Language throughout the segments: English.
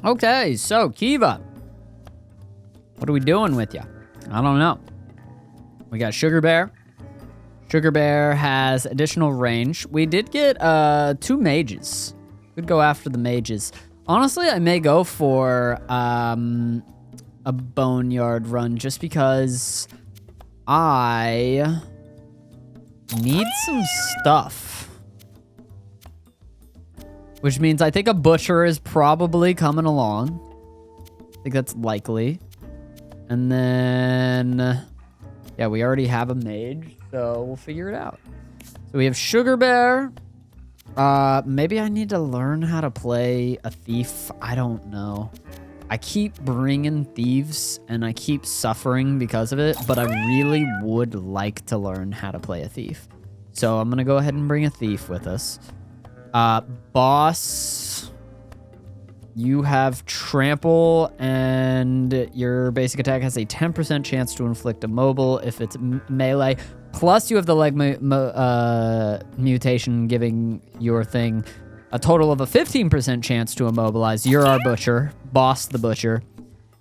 Okay, so Kiva. What are we doing with you? I don't know. We got Sugar Bear. Sugar Bear has additional range. We did get 2 mages. Could go after the mages. Honestly, I may go for a boneyard run just because I need some stuff. Which means I think a butcher is probably coming along. I think that's likely. And then, yeah, we already have a mage, so we'll figure it out. So we have Sugar Bear. Maybe I need to learn how to play a thief. I don't know. I keep bringing thieves, and I keep suffering because of it, but I really would like to learn how to play a thief. So I'm going to go ahead and bring a thief with us. Boss, you have trample, and your basic attack has a 10% chance to inflict a mobile if it's melee. Plus, you have the leg mutation, giving your thing a total of a 15% chance to immobilize. You're our butcher, Boss the Butcher.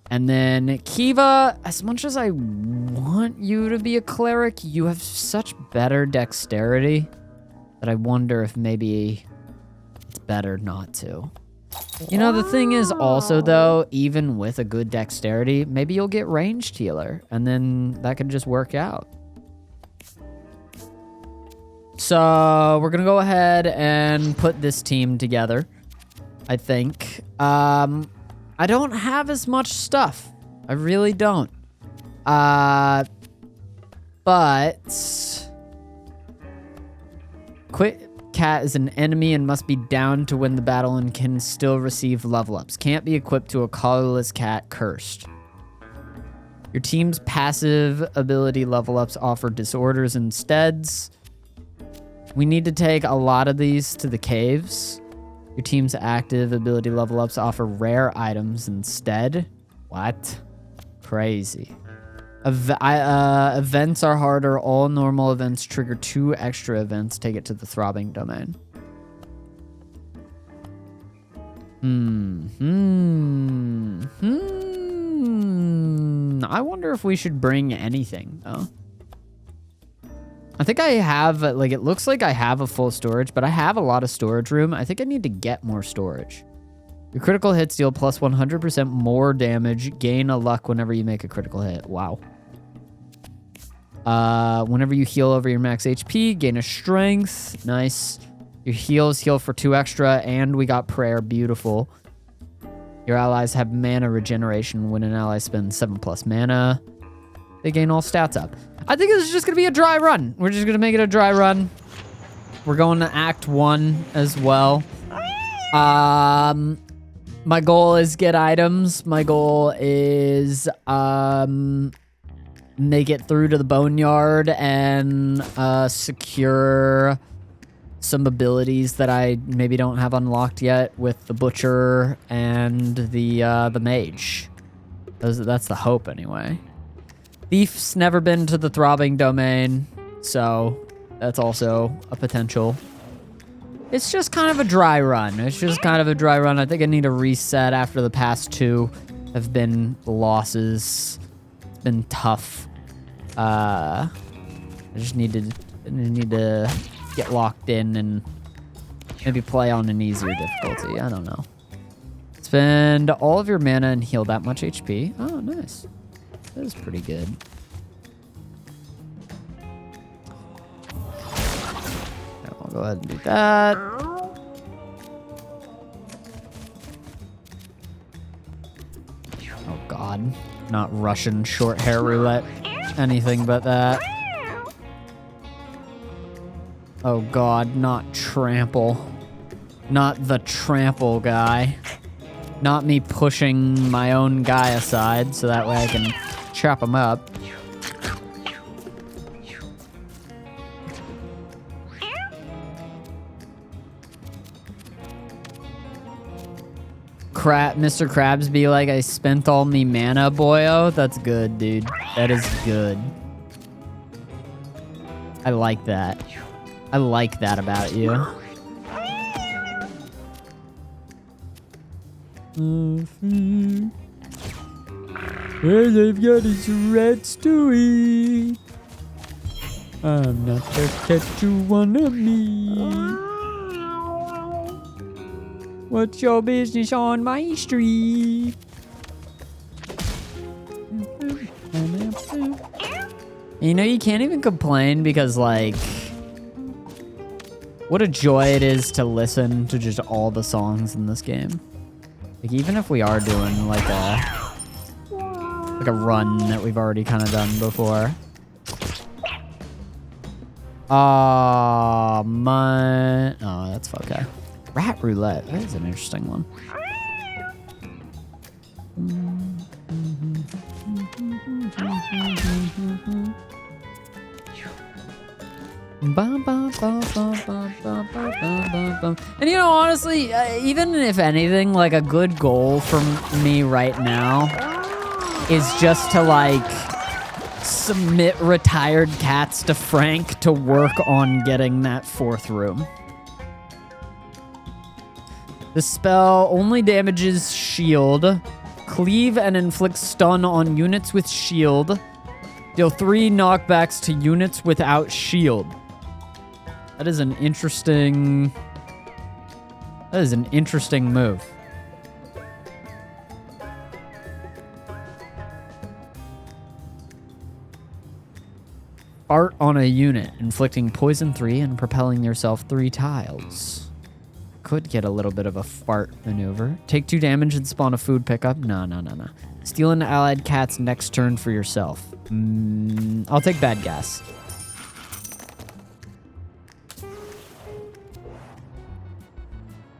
And then Kiva, as much as I want you to be a cleric, you have such better dexterity that I wonder if maybe it's better not to. You know, the thing is also, though, even with a good dexterity, maybe you'll get ranged healer, and then that could just work out. So we're going to go ahead and put this team together, I think. I don't have as much stuff. I really don't. But Quit Cat is an enemy and must be down to win the battle and can still receive level ups. Can't be equipped to a colorless cat cursed. Your team's passive ability level ups offer disorders and steads. We need to take a lot of these to the caves. Your team's active ability level ups offer rare items instead. What? Crazy. Events are harder. All normal events trigger 2 extra events. Take it to the throbbing domain. I wonder if we should bring anything, though. I think I have, like, it looks like I have a full storage, but I have a lot of storage room. I think I need to get more storage. Your critical hits deal plus 100% more damage. Gain a luck whenever you make a critical hit. Wow. Whenever you heal over your max HP, gain a strength. Nice. Your heals heal for 2 extra, and we got prayer. Beautiful. Your allies have mana regeneration when an ally spends 7+ mana. They gain all stats up. I think this is just going to be a dry run. We're just going to make it a dry run. We're going to Act 1 as well. My goal is get items. My goal is make it through to the boneyard and secure some abilities that I maybe don't have unlocked yet with the butcher and the mage. That's the hope anyway. Thief's never been to the throbbing domain, so that's also a potential. It's just kind of a dry run. I think I need a reset after the past 2 have been losses. It's been tough. I just need to get locked in and maybe play on an easier difficulty. I don't know. Spend all of your mana and heal that much HP. Oh, nice. That is pretty good. I'll go ahead and do that. Oh god. Not Russian short hair roulette. Anything but that. Oh god, not trample. Not the trample guy. Not me pushing my own guy aside so that way I can chop him up. Mr. Krabs be like, I spent all me mana, boyo. That's good, dude. That is good. I like that. I like that about you. All they've got is rats to eat. I'm not the cat you wanna meet. What's your business on my street? You know, you can't even complain because, like, what a joy it is to listen to just all the songs in this game. Like, even if we are doing like a run that we've already kind of done before. Oh, that's okay. Rat roulette. That is an interesting one. And you know, honestly, even if anything, like a good goal for me right now is just to like submit retired cats to Frank to work on getting that 4th room. The spell only damages shield, cleave and inflict stun on units with shield, deal 3 knockbacks to units without shield. That is an interesting move. Fart on a unit, inflicting poison 3 and propelling yourself 3 tiles. Could get a little bit of a fart maneuver. Take 2 damage and spawn a food pickup. No. Steal an allied cat's next turn for yourself. I'll take bad gas.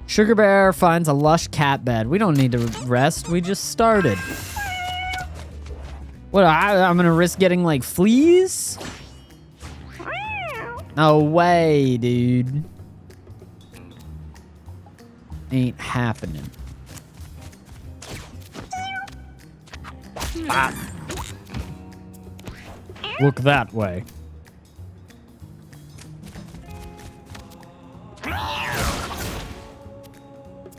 Sugar Bear finds a lush cat bed. We don't need to rest. We just started. What, I'm gonna risk getting like fleas? No way, dude. Ain't happening. Ah. Look that way.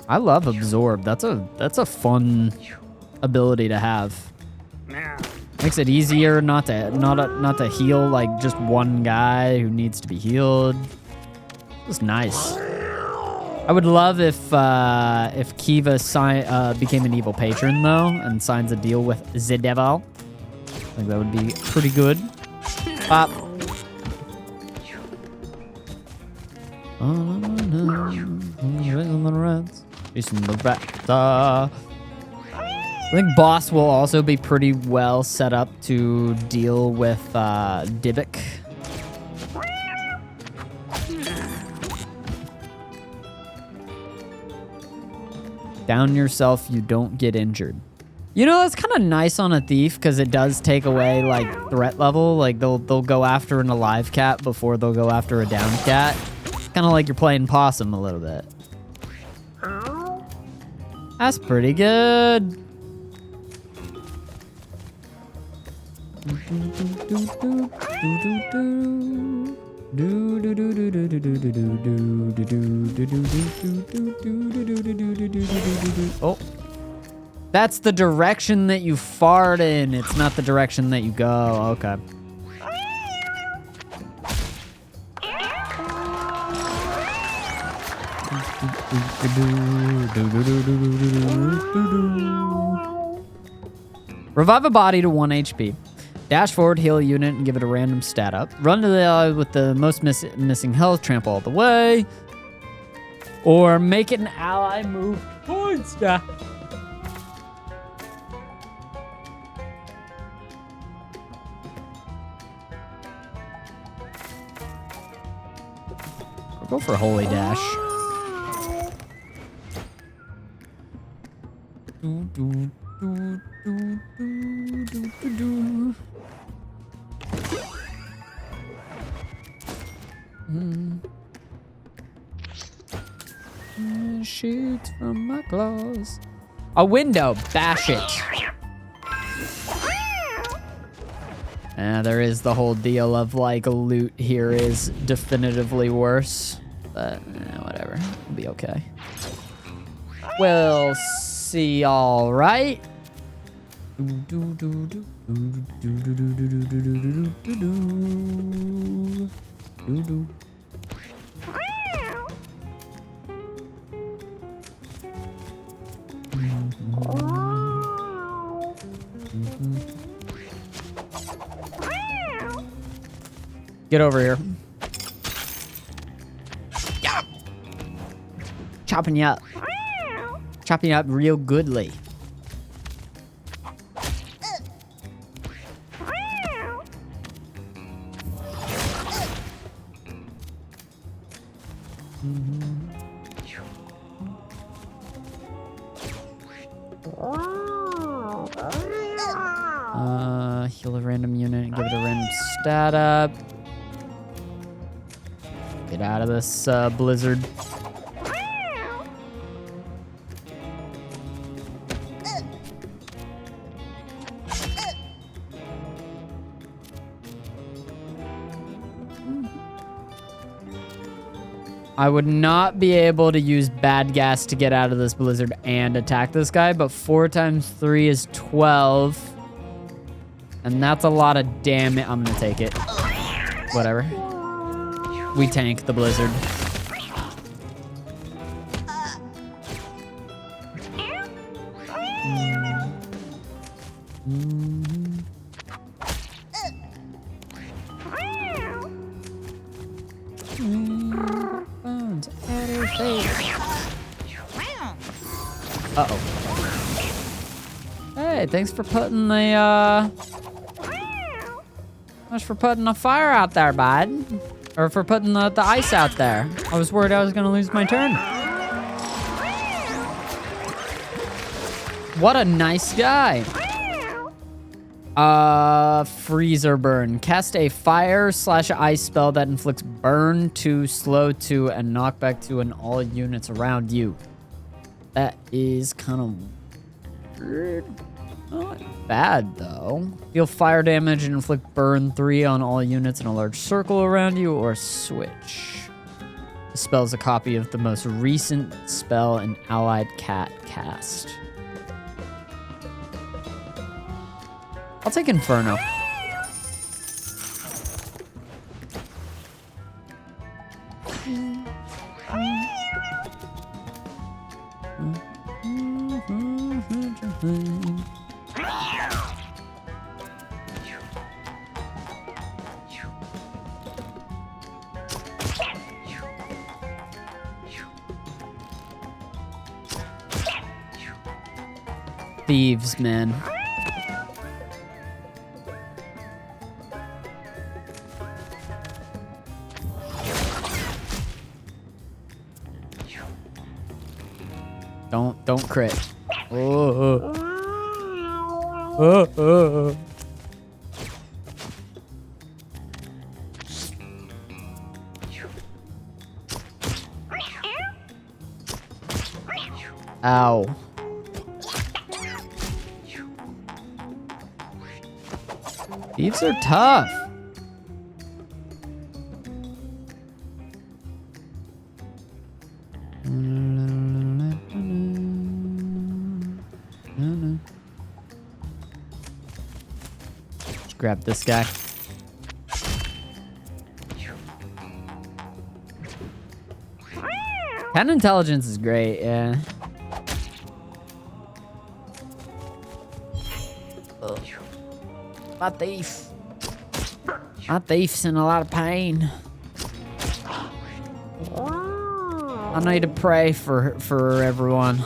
I love absorb. That's a fun ability to have. Makes it easier not to heal like just one guy who needs to be healed. It's nice. I would love if Kiva became an evil patron though and signs a deal with the devil. I think that would be pretty good. Pop. I think boss will also be pretty well set up to deal with Dybbuk. Down yourself, you don't get injured. You know, that's kind of nice on a thief because it does take away like threat level. Like they'll go after an alive cat before they'll go after a downed cat. Kind of like you're playing possum a little bit. That's pretty good. Oh. That's the direction that you fart in. It's not the direction that you go. Okay. Revive a body to 1 HP. Dash forward, heal a unit, and give it a random stat up. Run to the ally with the most missing health, trample all the way. Or make an ally move towards you. Go for Holy Dash. Shoot from my claws. A window, bash it. There is the whole deal of like loot here is definitively worse, but whatever, it'll be okay. We'll Mercy, all right. Get over here. Chopping you up. Chopping you up real goodly. Heal a random unit and give it a random stat up. Get out of this blizzard. I would not be able to use bad gas to get out of this blizzard and attack this guy, but 4 times 3 is 12. And that's a lot of damage. I'm gonna take it. Whatever. We tank the blizzard. Uh-oh. Hey, thanks for putting the, thanks for putting the fire out there, bud. Or for putting the ice out there. I was worried I was gonna lose my turn. What a nice guy. Freezer burn. Cast a fire/ice spell that inflicts burn 2, slow 2, and knockback 2 on all units around you. That is kind of weird. Not bad, though. Deal fire damage and inflict burn 3 on all units in a large circle around you, or switch. The spell is a copy of the most recent spell an allied cat cast. I'll take Inferno. Thieves, man. Don't crit. Oh. Ow. Thieves are tough. Let's grab this guy. Cat intelligence is great, yeah. My thief. My thief's in a lot of pain. I need to pray for everyone.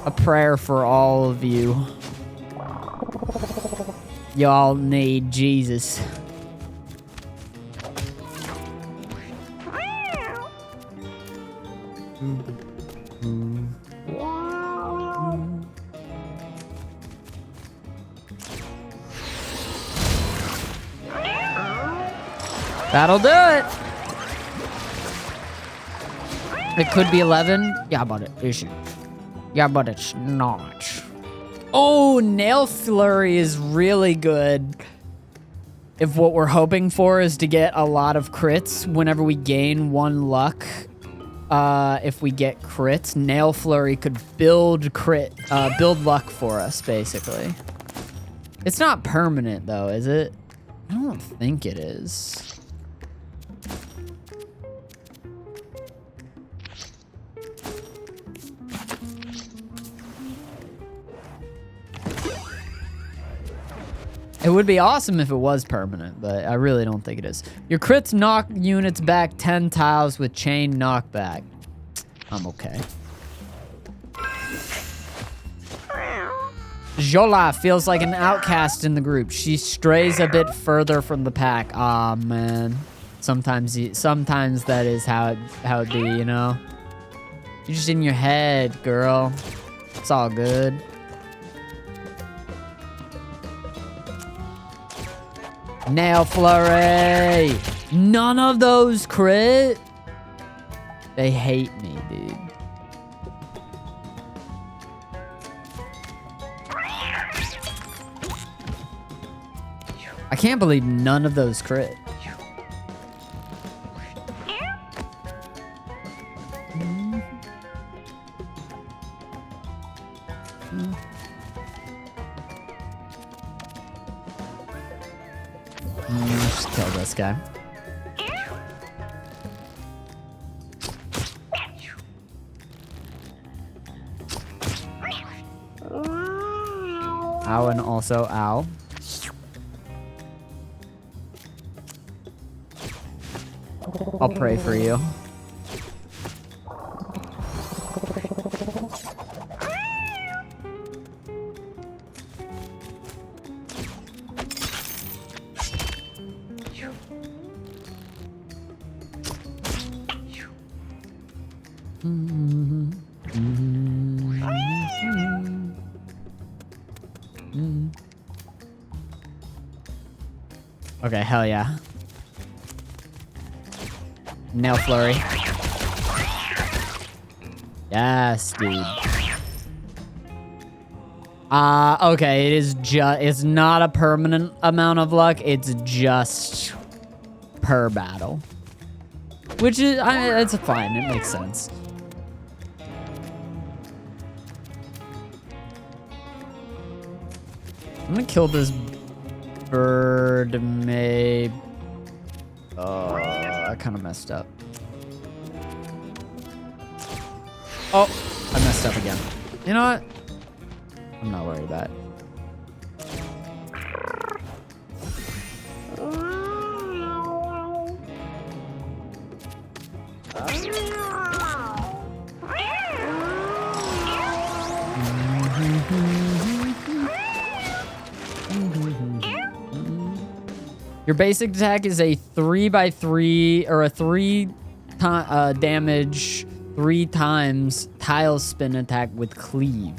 A prayer for all of you. Y'all need Jesus. That'll do it. It could be 11. Yeah, but it isn't. Yeah, but it's not. Oh, Nail Flurry is really good. If what we're hoping for is to get a lot of crits whenever we gain 1 luck if we get crits, Nail Flurry could build luck for us, basically. It's not permanent, though, is it? I don't think it is. It would be awesome if it was permanent, but I really don't think it is. Your crits knock units back 10 tiles with chain knockback. I'm okay. Jola feels like an outcast in the group. She strays a bit further from the pack. Aw, man. Sometimes that is how it be, you know? You're just in your head, girl. It's all good. Nail Flurry! None of those crit? They hate me, dude. I can't believe none of those crit. Let's kill this guy. Ow, and also ow. I'll pray for you. Okay, hell yeah. Nail Flurry. Yes, dude. Okay, it's not a permanent amount of luck, it's just per battle. Which is, it's fine, it makes sense. I'm gonna kill this bird, maybe. Oh, I kind of messed up. Oh, I messed up again. You know what? I'm not worried about it. Your basic attack is a 3x3 or a 3 damage 3 times tile spin attack with cleave.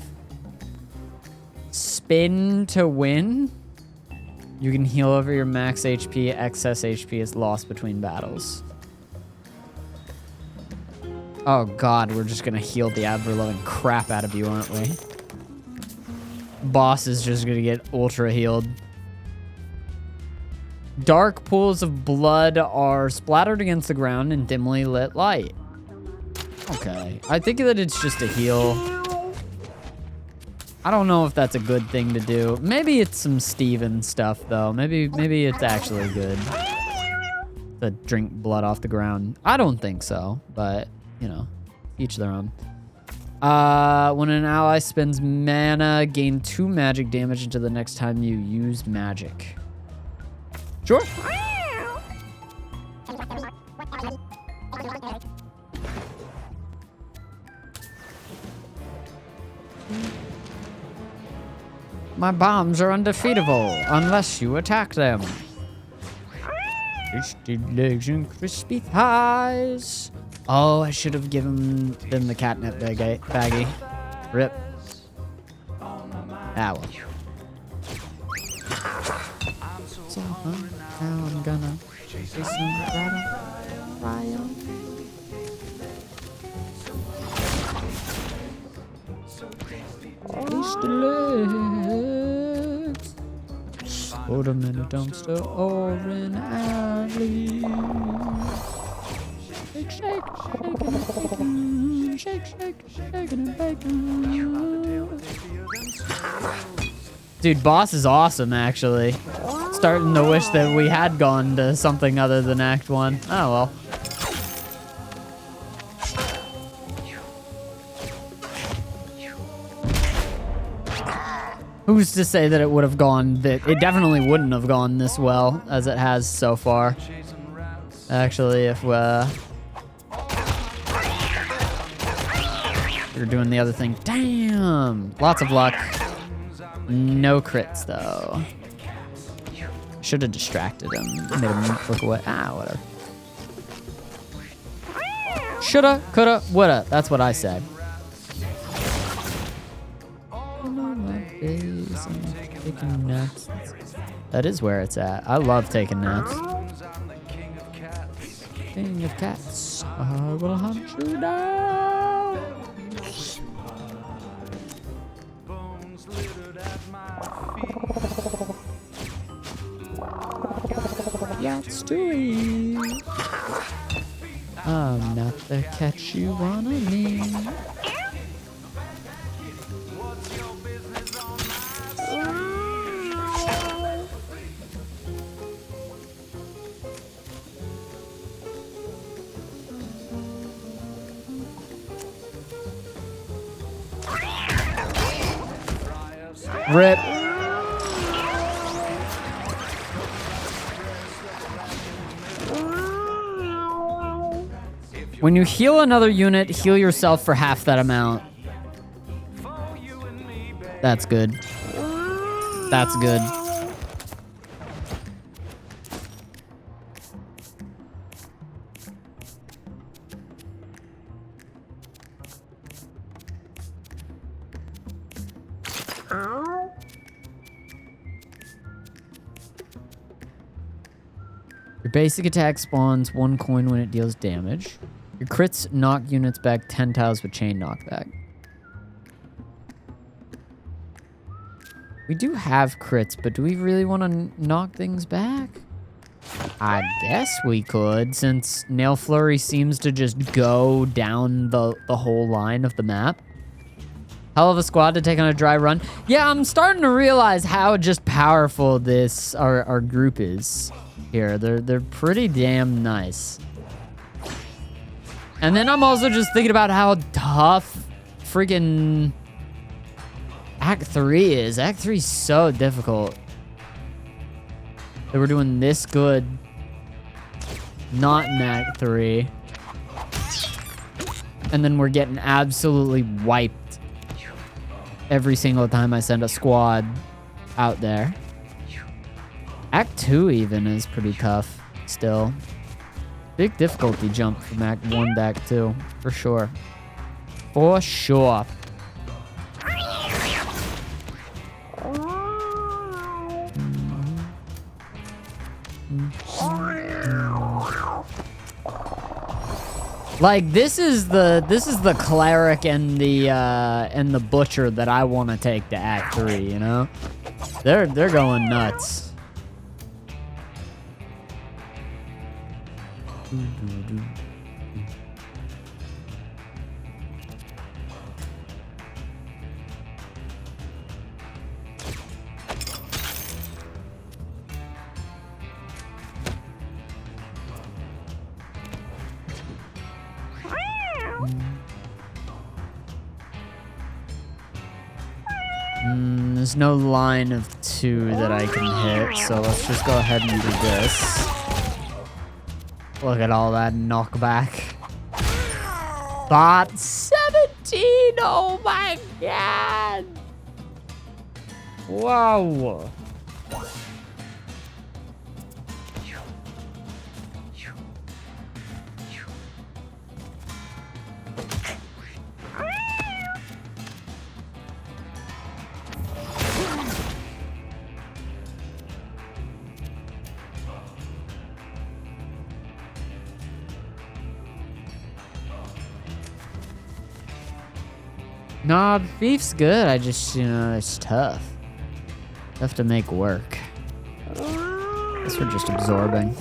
Spin to win. You can heal over your max HP. Excess HP is lost between battles. Oh god, we're just gonna heal the ever-loving crap out of you, aren't we? Boss is just gonna get ultra healed. Dark pools of blood are splattered against the ground in dimly lit light. Okay, I think that it's just a heal. I don't know if that's a good thing to do. Maybe it's some Steven stuff, though. Maybe it's actually good to drink blood off the ground. I don't think so, but, you know, each their own. When an ally spends mana, gain 2 magic damage until the next time you use magic. Sure. My bombs are undefeatable unless you attack them. Tasty legs and crispy thighs. Oh, I should have given them the catnip baggie. Rip. Ah, well. So, now I'm gonna chase some fire. Tasty legs. Put them in a dumpster or an alley. shake, shake, shake, shake and bacon. Dude, boss is awesome, actually. Starting to wish that we had gone to something other than Act 1. Oh, well. Who's to say that it would have gone it definitely wouldn't have gone this well as it has so far. Actually, if we're doing the other thing. Damn! Lots of luck. No crits, though. Should have distracted him. Made him look away. Ah, whatever. Shoulda, coulda, woulda. That's what I said. Taking naps. That is where it's at. I love taking naps. King of cats, I will hunt you down. Yeah, it's Stewie. I'm not the cat you wanna meet. Rip. When you heal another unit, heal yourself for half that amount. That's good. That's good. Your basic attack spawns 1 coin when it deals damage. Your crits knock units back 10 tiles with chain knockback. We do have crits, but do we really want to knock things back? I guess we could, since Nail Flurry seems to just go down the whole line of the map. Hell of a squad to take on a dry run. Yeah, I'm starting to realize how just powerful this our group is here. They're pretty damn nice. And then I'm also just thinking about how tough freaking Act 3 is. Act 3 is so difficult. That we're doing this good. Not in Act 3. And then we're getting absolutely wiped every single time I send a squad out there. Act 2 even is pretty tough still. Big difficulty jump from Act 1 to Act 2, for sure. For sure. Like this is the cleric and the butcher that I want to take to Act 3, you know? They're going nuts. There's no line of 2 that I can hit, so let's just go ahead and do this. Look at all that knockback. Bot 17! Oh my god! Wow! Nah, beef's good. I just, you know, it's tough. Tough to make work. Guess we're just absorbing.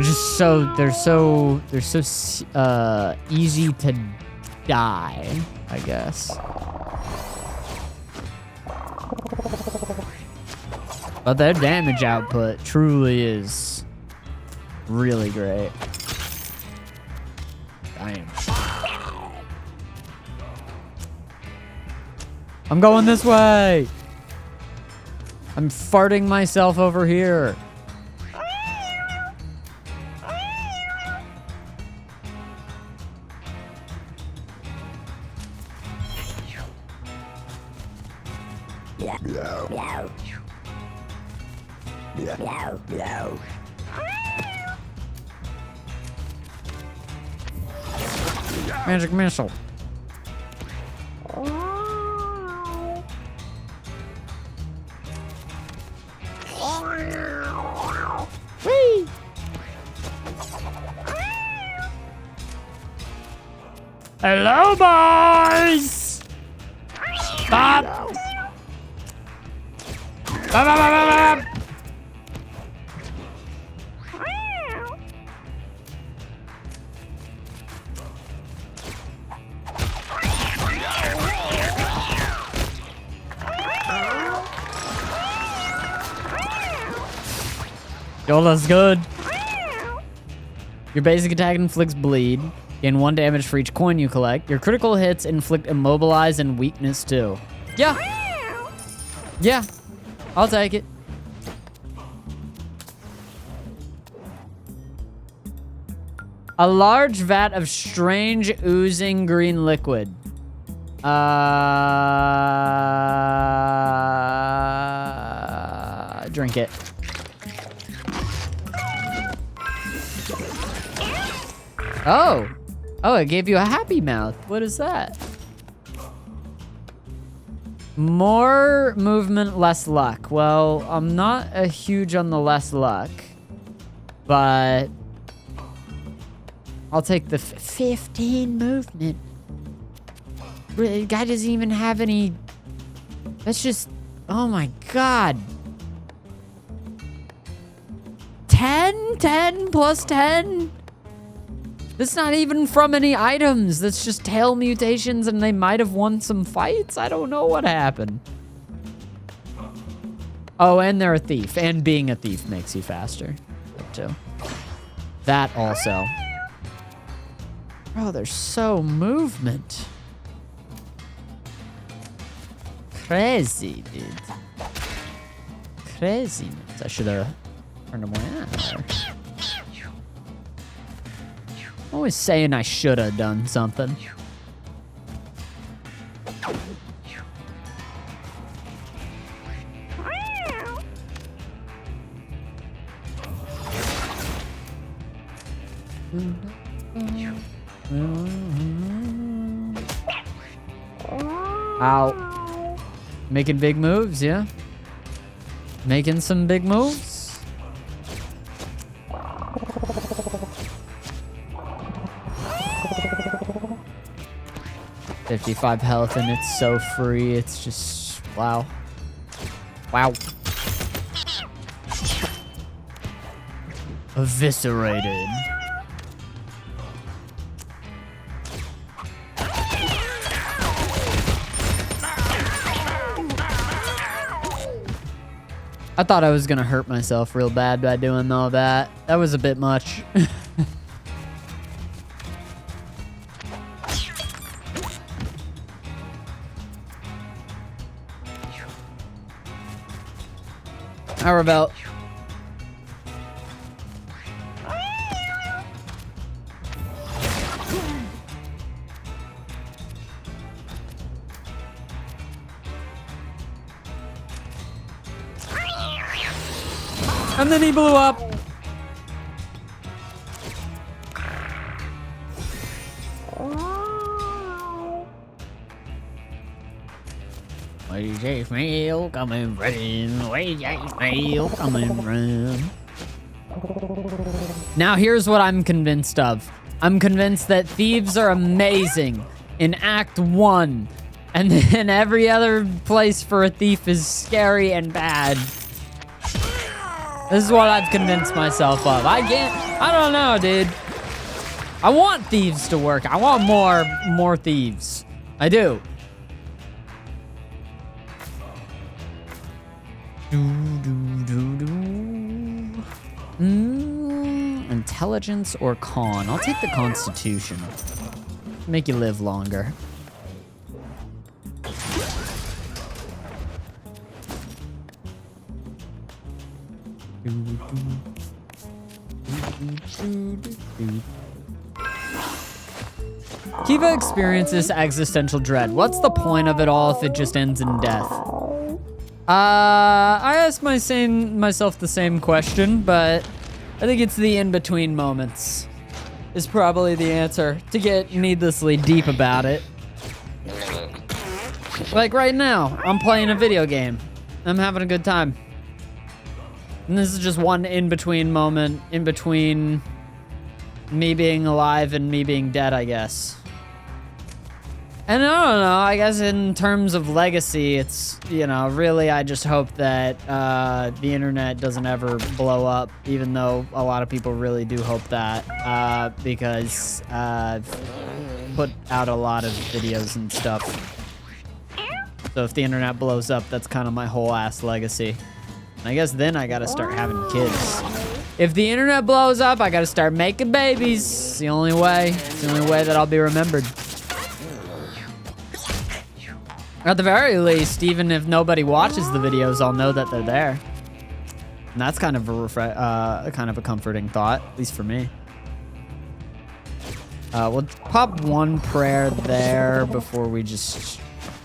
they're so easy to die, I guess. But their damage output truly is really great. Damn. I'm going this way. I'm farting myself over here. Magic missile. Whee! Hello, boys! Stop! Stop! Yo, that's good. Your basic attack inflicts bleed. Gain 1 damage for each coin you collect. Your critical hits inflict immobilize and weakness too. Yeah. Yeah. I'll take it. A large vat of strange oozing green liquid. Drink it. Oh. Oh, it gave you a happy mouth. What is that? More movement, less luck. Well, I'm not a huge on the less luck, but I'll take the 15 movement. The guy doesn't even have any. That's just, oh my God. 10 plus 10. That's not even from any items. That's just tail mutations and they might have won some fights. I don't know what happened. Oh, and they're a thief. And being a thief makes you faster, too. That also. Bro, there's so movement. Crazy, dude. Craziness. I should have turned him around there. Always saying I should have done something. Ow. Making big moves, yeah? Making some big moves? 55 health and it's so free. It's just, wow. Wow. Eviscerated. I thought I was gonna hurt myself real bad by doing all that. That was a bit much. How about? And then he blew up. Where's mail coming from? Where's mail coming from? Now here's what I'm convinced of. I'm convinced that thieves are amazing in Act 1. And then every other place for a thief is scary and bad. This is what I've convinced myself of. I don't know, dude. I want thieves to work. I want more thieves. I do. Intelligence or con? I'll take the Constitution. Make you live longer. Kiva experiences existential dread. What's the point of it all if it just ends in death? I asked myself the same question, but I think it's the in-between moments is probably the answer, to get needlessly deep about it. Like right now, I'm playing a video game. I'm having a good time. And this is just one in-between moment, in between me being alive and me being dead, I guess. And I don't know, I guess in terms of legacy, it's, you know, really I just hope that the internet doesn't ever blow up, even though a lot of people really do hope that, because I've put out a lot of videos and stuff. So if the internet blows up, that's kind of my whole ass legacy. And I guess then I gotta start having kids. If the internet blows up, I gotta start making babies. It's the only way. It's the only way that I'll be remembered. At the very least, even if nobody watches the videos, I'll know that they're there. And that's kind of a comforting thought, at least for me. We'll pop one prayer there before we just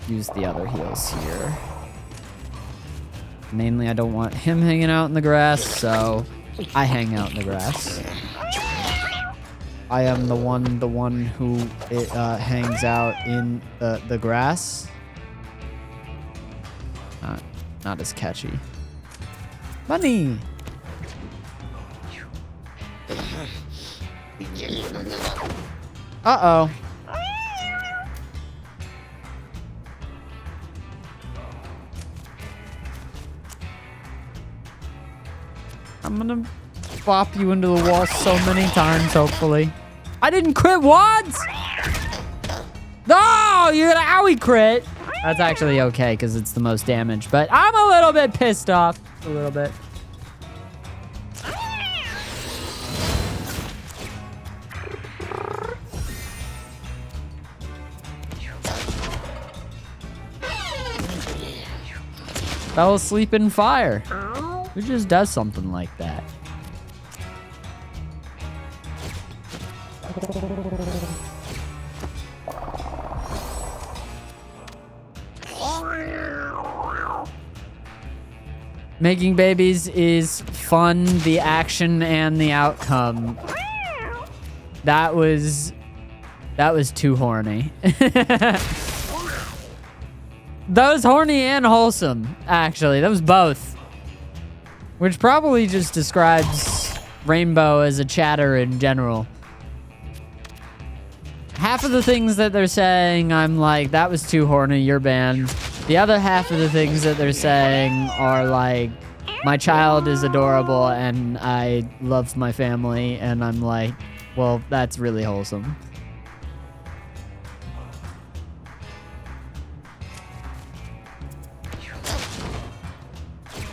use the other heals here. Mainly, I don't want him hanging out in the grass, so I hang out in the grass. I am the one who hangs out in the grass. Not as catchy. Money! Uh-oh. I'm gonna bop you into the wall so many times, hopefully. I didn't crit once! No! You got an owie crit! That's actually okay, because it's the most damage, but I'm a little bit pissed off. A little bit. Fell asleep in fire. Who just does something like that? Making babies is fun, the action and the outcome. That was too horny. That was horny and wholesome, actually. That was both. Which probably just describes Rainbow as a chatter in general. Half of the things that they're saying, I'm like, that was too horny, you're banned. The other half of the things that they're saying are like, my child is adorable and I love my family, and I'm like, well, that's really wholesome.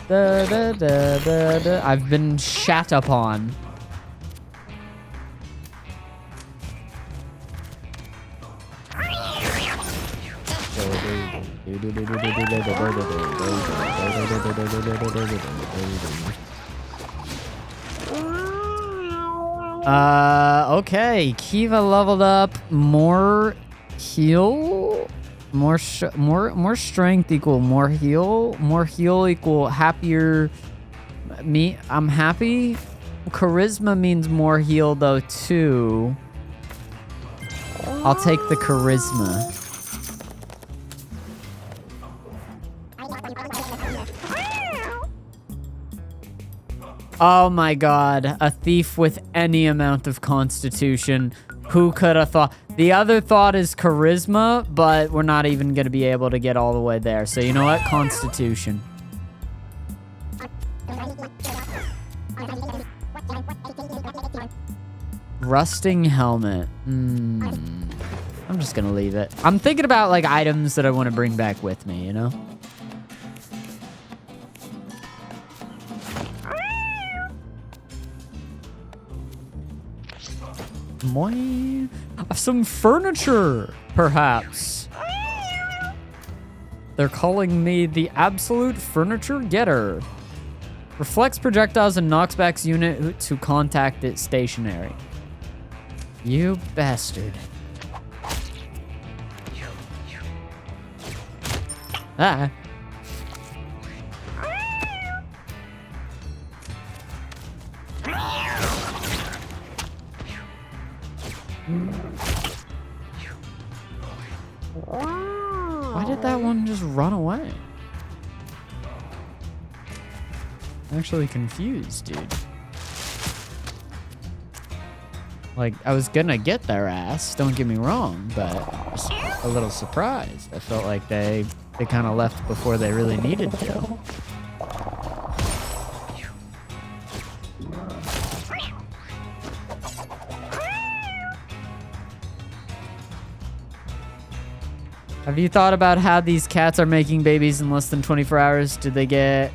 I've been shat upon. Okay, Kiva leveled up. More heal, more strength equal more heal. More heal equal happier. Me, I'm happy. Charisma means more heal though too. I'll take the charisma. Oh my god, a thief with any amount of constitution. Who could have thought? The other thought is charisma, but we're not even going to be able to get all the way there. So you know what? Constitution. Rusting helmet. I'm just gonna leave it. I'm thinking about like items that I want to bring back with me, you know? Moi. Some furniture, perhaps. They're calling me the absolute furniture getter. Reflects projectiles and knocks back units who contact it stationary. You bastard. Ah. Why did that one just run away? I'm actually confused, dude. Like, I was gonna get their ass, don't get me wrong, but I was a little surprised. I felt like they kind of left before they really needed to. Have you thought about how these cats are making babies in less than 24 hours? Did they get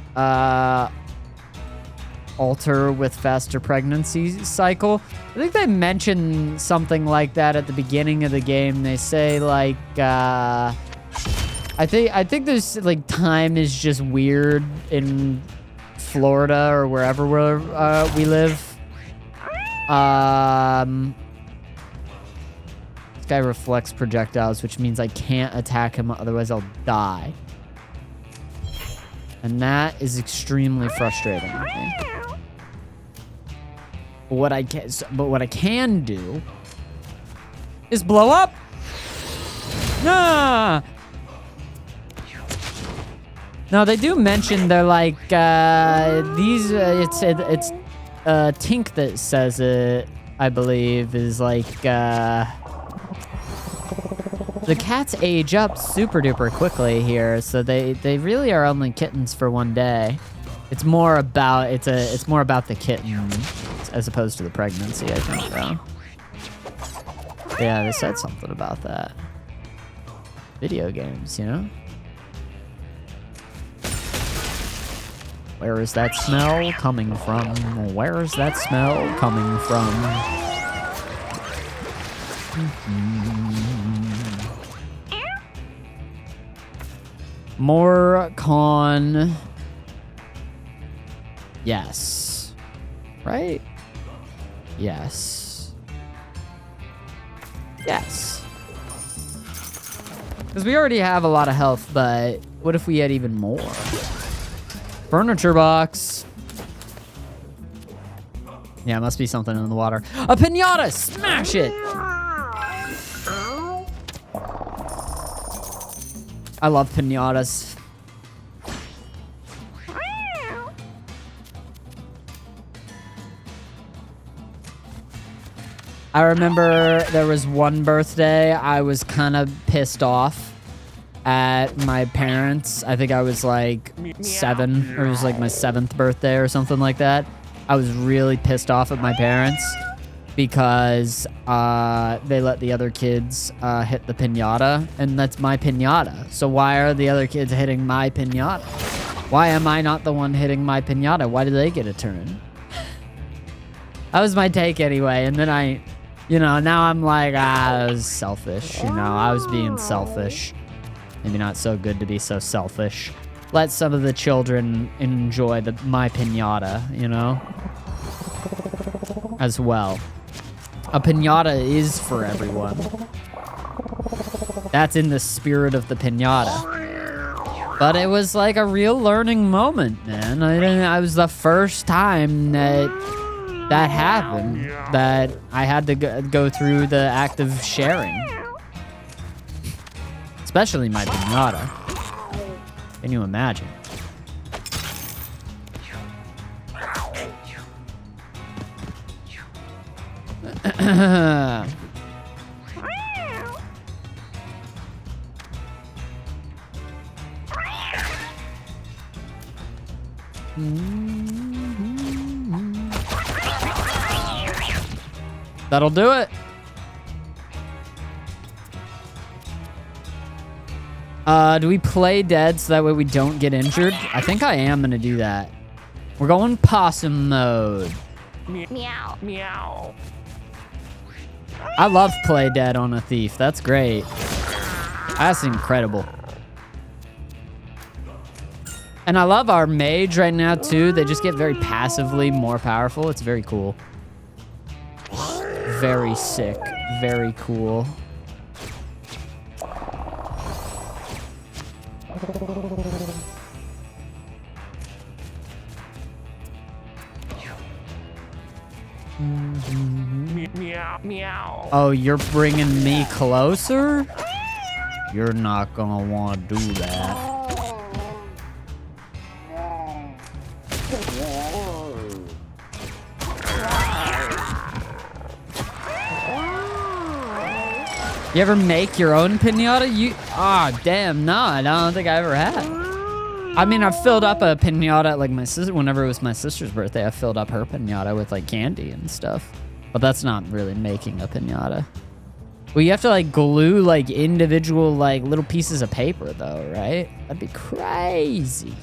alter with faster pregnancy cycle? I think they mentioned something like that at the beginning of the game. They say like I think this like time is just weird in Florida or wherever we live. This guy reflects projectiles, which means I can't attack him, otherwise I'll die. And that is extremely frustrating to me. But what I can do is blow up. Nah. No, they do mention they're like these. It's Tink that says it. I believe is like the cats age up super duper quickly here, so they really are only kittens for one day. It's more about it's more about the kitten as opposed to the pregnancy, I think, though. Yeah, they said something about that. Video games, you know? Where is that smell coming from? Where is that smell coming from? More con. Yes. Right? Yes. Yes. Because we already have a lot of health, but what if we had even more? Furniture box. Yeah, it must be something in the water. A pinata! Smash it! I love pinatas. I remember there was one birthday I was kind of pissed off at my parents. I think I was like 7, or it was like my 7th birthday or something like that. I was really pissed off at my parents because they let the other kids hit the pinata, and that's my pinata. So why are the other kids hitting my pinata? Why am I not the one hitting my pinata? Why do they get a turn? That was my take anyway, and then now I'm like, I was selfish, I was being selfish. Maybe not so good to be so selfish. Let some of the children enjoy my pinata, as well. A pinata is for everyone. That's in the spirit of the pinata. But it was like a real learning moment, man. I was the first time that happened, that I had to go through the act of sharing. Especially my pinata. Can you imagine? That'll do it. Do we play dead so that way we don't get injured? I think I am gonna do that. We're going possum mode. Meow. Meow. I love play dead on a thief. That's great. That's incredible. And I love our mage right now too. They just get very passively more powerful. It's very cool. Very sick. Very cool. Meow. Meow. Oh, you're bringing me closer? You're not gonna want to do that. You ever make your own pinata? Damn, no, I don't think I ever had. I mean, I filled up a pinata at like my sister, whenever it was my sister's birthday, I filled up her pinata with like candy and stuff. But that's not really making a pinata. Well, you have to like glue like individual like little pieces of paper though, right? That'd be crazy.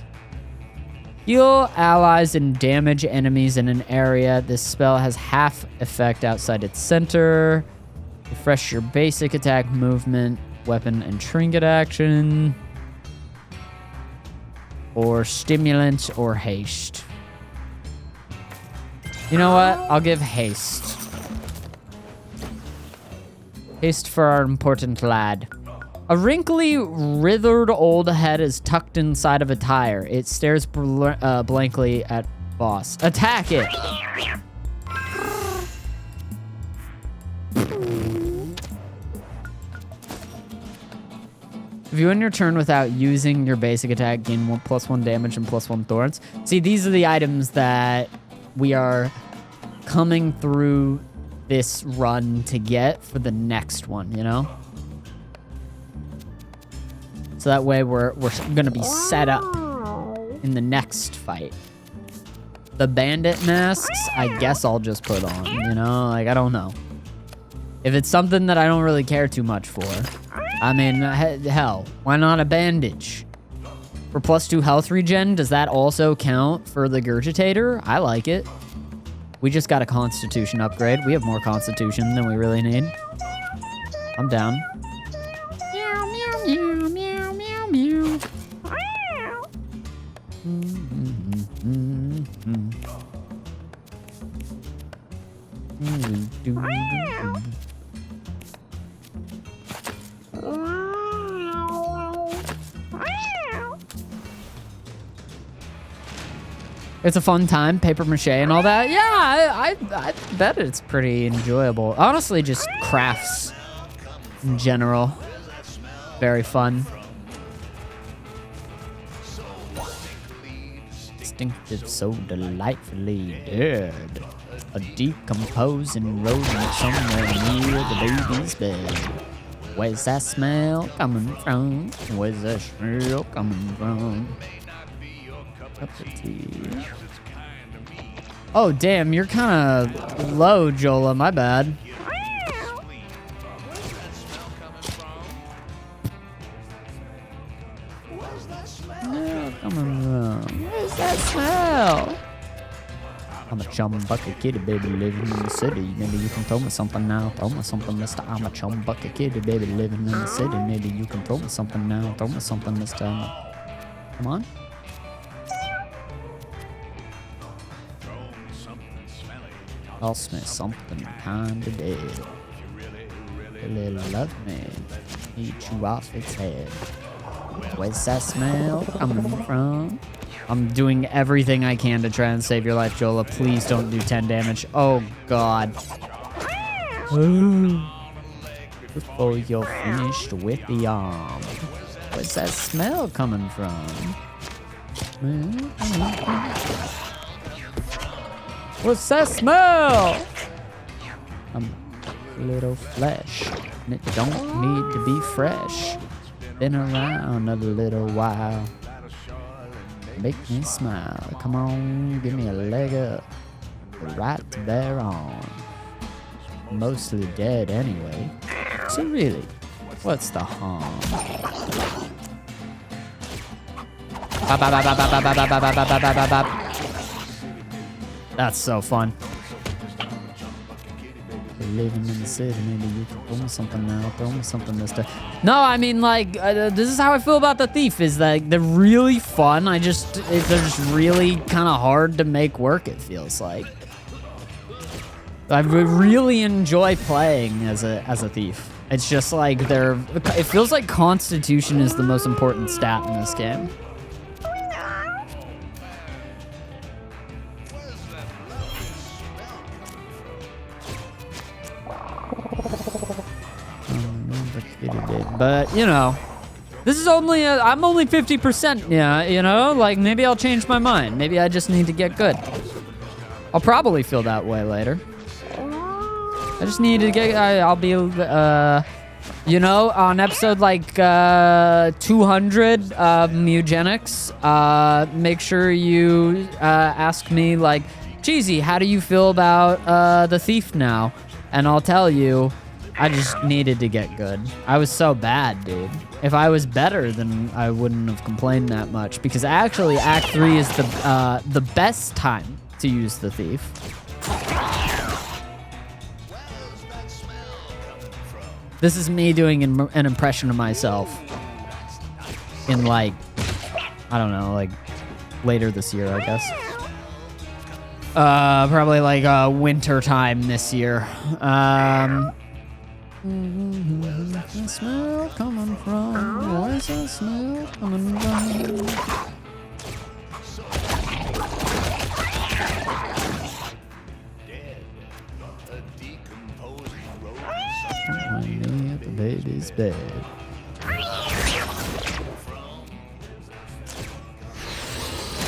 Heal allies and damage enemies in an area. This spell has half effect outside its center. Refresh your basic attack, movement, weapon, and trinket action. Or stimulant or haste. You know what? I'll give haste. Haste for our important lad. A wrinkly, withered old head is tucked inside of a tire. It stares blankly at boss. Attack it! If you end your turn without using your basic attack, gain +1 damage and +1 thorns. See, these are the items that we are coming through this run to get for the next one, you know? So that way we're gonna be set up in the next fight. The bandit masks, I guess I'll just put on, you know? Like, I don't know. If it's something that I don't really care too much for, I mean, hell, why not a bandage? For +2 health regen, does that also count for the Gurgitator? I like it. We just got a Constitution upgrade. We have more Constitution than we really need. I'm down. Meow, meow, meow, meow, meow, meow. It's a fun time, paper mache and all that. Yeah, I bet it's pretty enjoyable. Honestly, just crafts in general. Very fun. Distinctive, so delightfully dead. A decomposing rodent somewhere near the baby's bed. Where's that smell coming from? Where's that smell coming from? Cup of tea. Oh, damn, you're kind of low, Jola. My bad. No, coming from. Where's that smell? I'm a chum bucket kitty, baby, living in the city. Maybe you can throw me something now. Throw me something, mister. I'm a chum bucket kitty, baby, living in the city. Maybe you can throw me something now. Throw me something, mister. Come on. Toss me something kinda dead. Really love me. Eat you off its head. Where's that smell coming from? I'm doing everything I can to try and save your life, Jola. Please don't do 10 damage. Oh, God. Before you're finished with the arm. Where's that smell coming from? What's that smell? A little flesh, and it don't need to be fresh. Been around a little while. Make me smile. Come on, give me a leg up. The right to bear on. mostly dead anyway. So really, what's the harm? That's so fun. Living in the city, maybe you can throw me something now. Throw me something this time. No, I mean, like, this is how I feel about the Thief. Is that they're really fun. They're just really kind of hard to make work. It feels like. I really enjoy playing as a Thief. It's just like it feels like Constitution is the most important stat in this game. But, you know, this is I'm only 50%, yeah, you know? Like, maybe I'll change my mind. Maybe I just need to get good. I'll probably feel that way later. I just need to get, I'll be, you know, on episode, like, 200 Mewgenics, make sure you ask me, like, Cheesy, how do you feel about the Thief now? And I'll tell you, I just needed to get good. I was so bad, dude. If I was better, then I wouldn't have complained that much. Because actually, Act 3 is the best time to use the Thief. This is me doing an impression of myself in, like, I don't know, like, later this year, I guess. Probably, like, winter time this year. Where's the smell coming from? Where's the smell coming from? Find me at the baby's bed.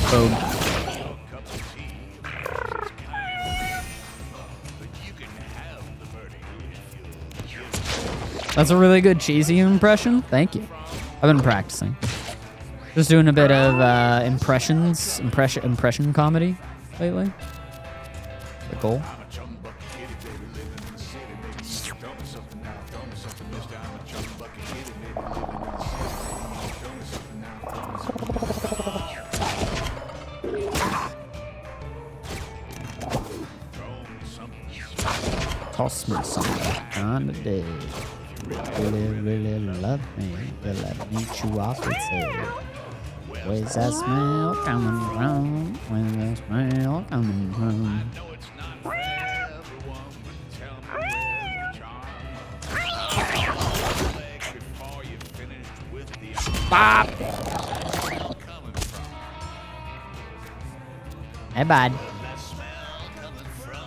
Boom. That's a really good cheesy impression. Thank you. I've been practicing. Just doing a bit of impression comedy lately. The goal. Toss me something on the day. Really love me. Will I meet you off its head? Where's that smell coming from? Where's that smell coming from? Bop! Hey, bud.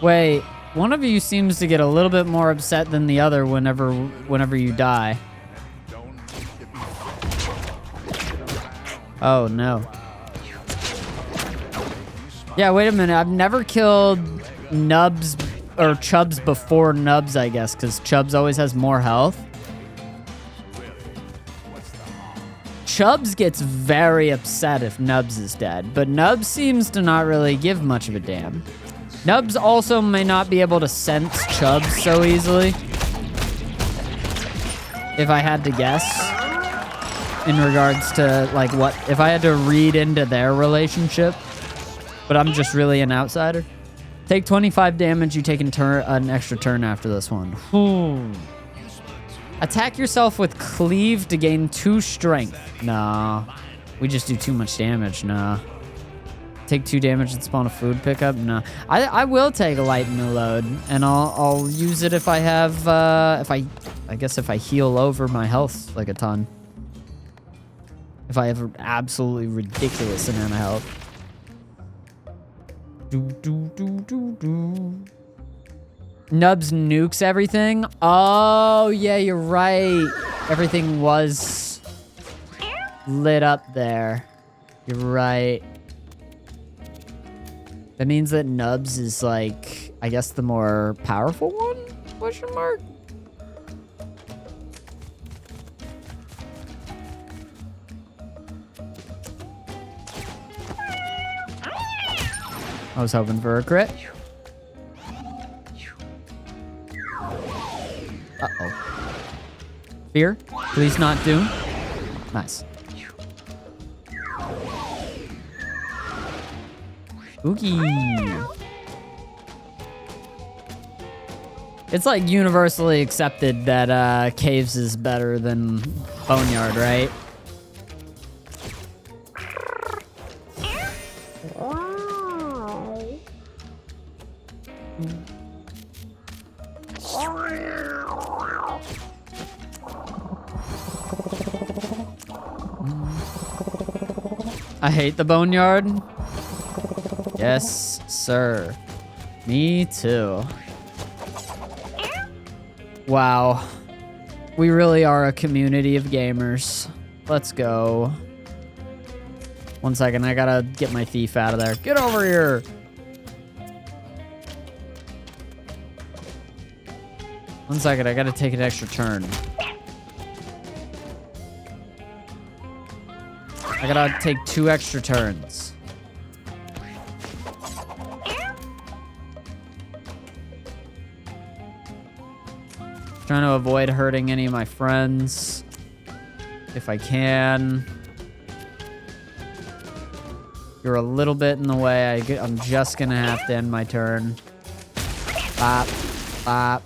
Wait. One of you seems to get a little bit more upset than the other whenever you die. Oh, no. Yeah, wait a minute. I've never killed Nubs or Chubbs before Nubs, I guess, because Chubbs always has more health. Chubbs gets very upset if Nubs is dead, but Nubs seems to not really give much of a damn. Nubs also may not be able to sense Chubbs so easily. If I had to guess. In regards to, like, what... If I had to read into their relationship. But I'm just really an outsider. Take 25 damage, you take an extra turn after this one. Attack yourself with Cleave to gain 2 strength. Nah. We just do too much damage. Nah. Take 2 damage and spawn a food pickup? No. I will take a lighten the load, and I'll use it if I have, I guess if I heal over my health like a ton. If I have an absolutely ridiculous amount of health. Nubs nukes everything? Oh, yeah, you're right. Everything was lit up there. You're right. That means that Nubs is, like, I guess the more powerful one? Question mark? I was hoping for a crit. Fear. Please not Doom. Nice. Oogie. It's like universally accepted that caves is better than Boneyard, right? I hate the Boneyard. Yes, sir. Me too. Wow. We really are a community of gamers. Let's go. 1 second, I gotta get my thief out of there. Get over here. One second, I gotta take an extra turn. I gotta take 2 extra turns. Trying to avoid hurting any of my friends if I can. You're a little bit in the way. I'm just gonna have to end my turn. Bop, bop.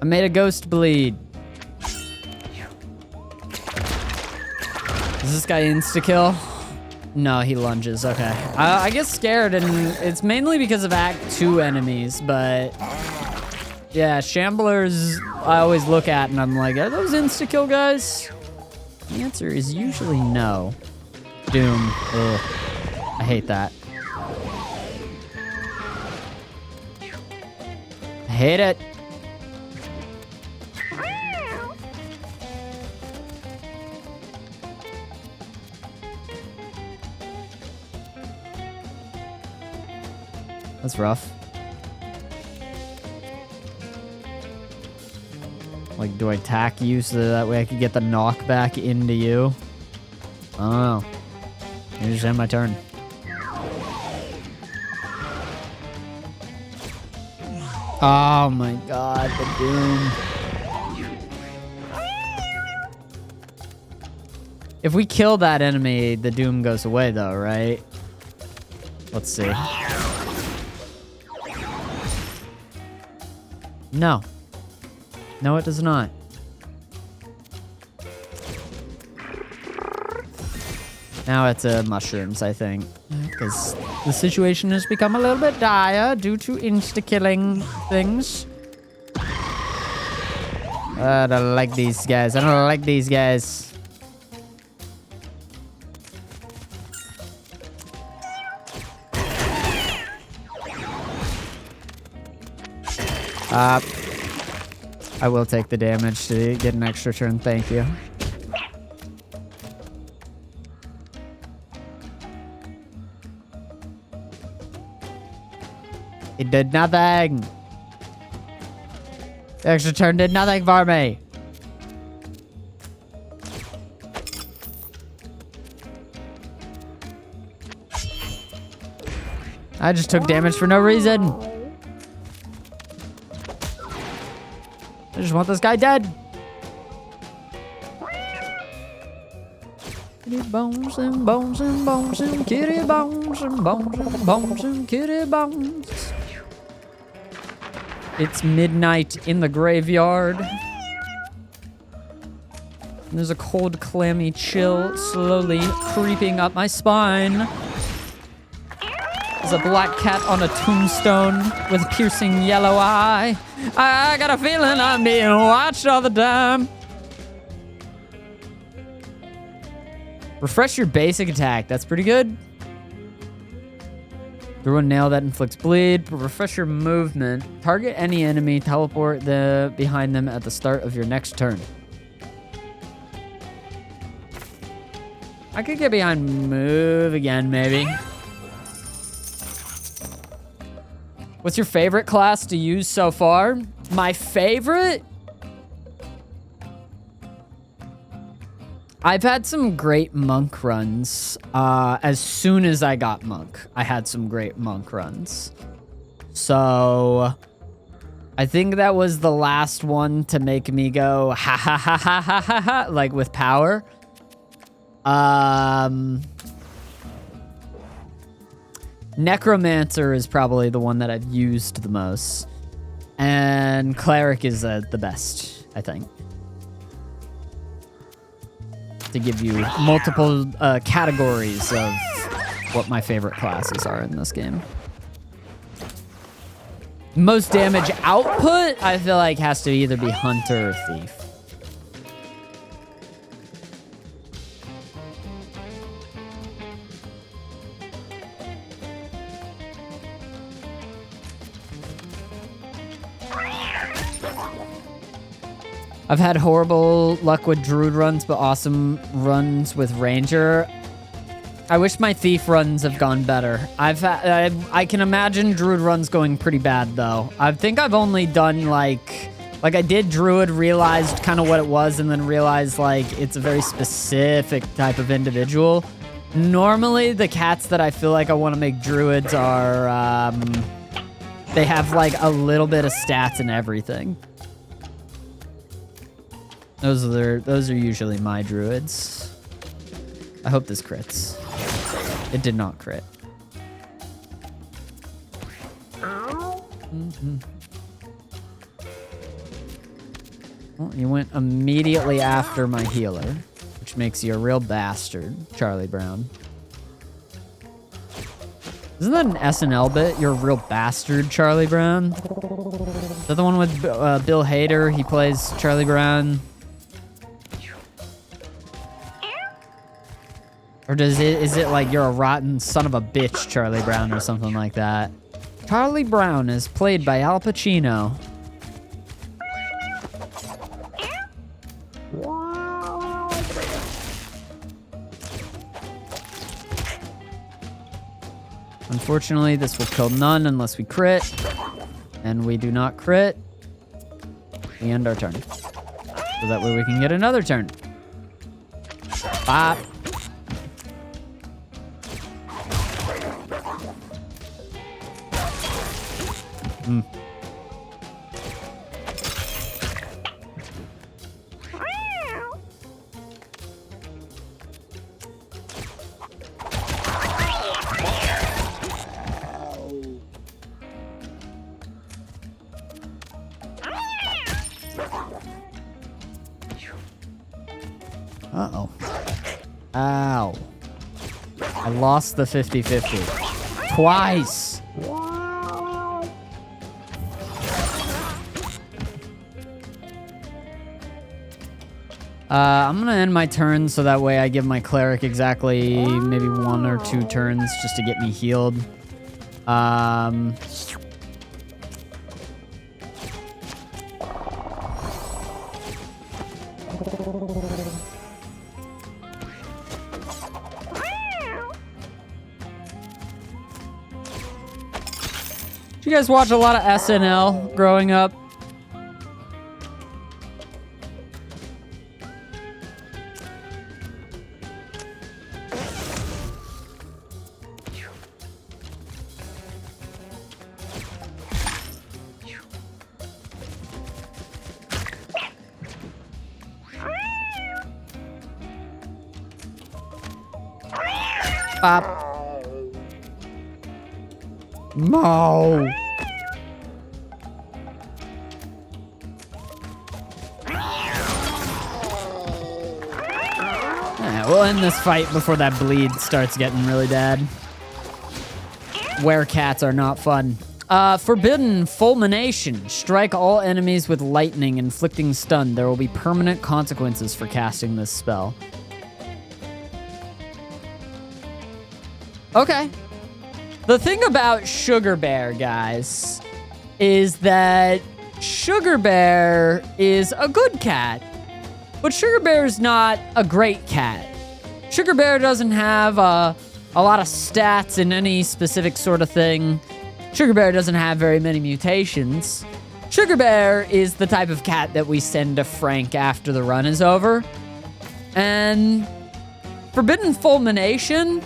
I made a ghost bleed. Is this guy insta-kill? No, he lunges. Okay. I get scared, and it's mainly because of Act 2 enemies, but yeah, Shamblers I always look at, and I'm like, are those insta-kill guys? The answer is usually no. Doom. Ugh. I hate that. I hate it. That's rough. Like, do I attack you so that way I can get the knockback into you? I don't know. I just end my turn. Oh my god, the Doom. If we kill that enemy, the Doom goes away though, right? Let's see. No. No, it does not. Now it's mushrooms, I think. Because the situation has become a little bit dire due to insta-killing things. I don't like these guys. I don't like these guys. I will take the damage to get an extra turn, thank you. It did nothing! The extra turn did nothing for me! I just took damage for no reason! I just want this guy dead. Kitty bones and bones and bones and kitty bones and bones and bones and kitty bones. It's midnight in the graveyard. And there's a cold, clammy chill slowly creeping up my spine. There's a black cat on a tombstone with a piercing yellow eye. I got a feeling I'm being watched all the time. Refresh your basic attack. That's pretty good. Throw a nail that inflicts bleed. Refresh your movement. Target any enemy. Teleport behind them at the start of your next turn. I could get behind move again, maybe. What's your favorite class to use so far? My favorite? I've had some great monk runs. As soon as I got monk, I had some great monk runs. So I think that was the last one to make me go ha ha ha ha ha ha ha, like with power. Necromancer is probably the one that I've used the most. And Cleric is the best, I think. To give you multiple categories of what my favorite classes are in this game. Most damage output, I feel like, has to either be Hunter or Thief. I've had horrible luck with Druid runs, but awesome runs with Ranger. I wish my Thief runs have gone better. I can imagine Druid runs going pretty bad, though. I think I've only done, like I did Druid, realized kind of what it was, and then realized, like, it's a very specific type of individual. Normally, the cats that I feel like I want to make Druids are, they have, like, a little bit of stats and everything. Those are usually my Druids. I hope this crits. It did not crit. Well, you went immediately after my healer, which makes you a real bastard, Charlie Brown. Isn't that an SNL bit? You're a real bastard, Charlie Brown? Is that the one with Bill Hader? He plays Charlie Brown. Or is it like you're a rotten son of a bitch, Charlie Brown, or something like that? Charlie Brown is played by Al Pacino. Unfortunately, this will kill none unless we crit. And we do not crit. We end our turn. So that way we can get another turn. Bop. Uh-oh. Ow. I lost the 50-50. Twice! I'm gonna end my turn so that way I give my cleric exactly maybe 1 or 2 turns just to get me healed. Did you guys watch a lot of SNL growing up? Pop. No. Yeah, we'll end this fight before that bleed starts getting really bad. Werecats are not fun. Forbidden Fulmination. Strike all enemies with lightning, inflicting stun. There will be permanent consequences for casting this spell. Okay. The thing about Sugar Bear, guys, is that Sugar Bear is a good cat, but Sugar Bear is not a great cat. Sugar Bear doesn't have a lot of stats in any specific sort of thing. Sugar Bear doesn't have very many mutations. Sugar Bear is the type of cat that we send to Frank after the run is over. And forbidden fulmination,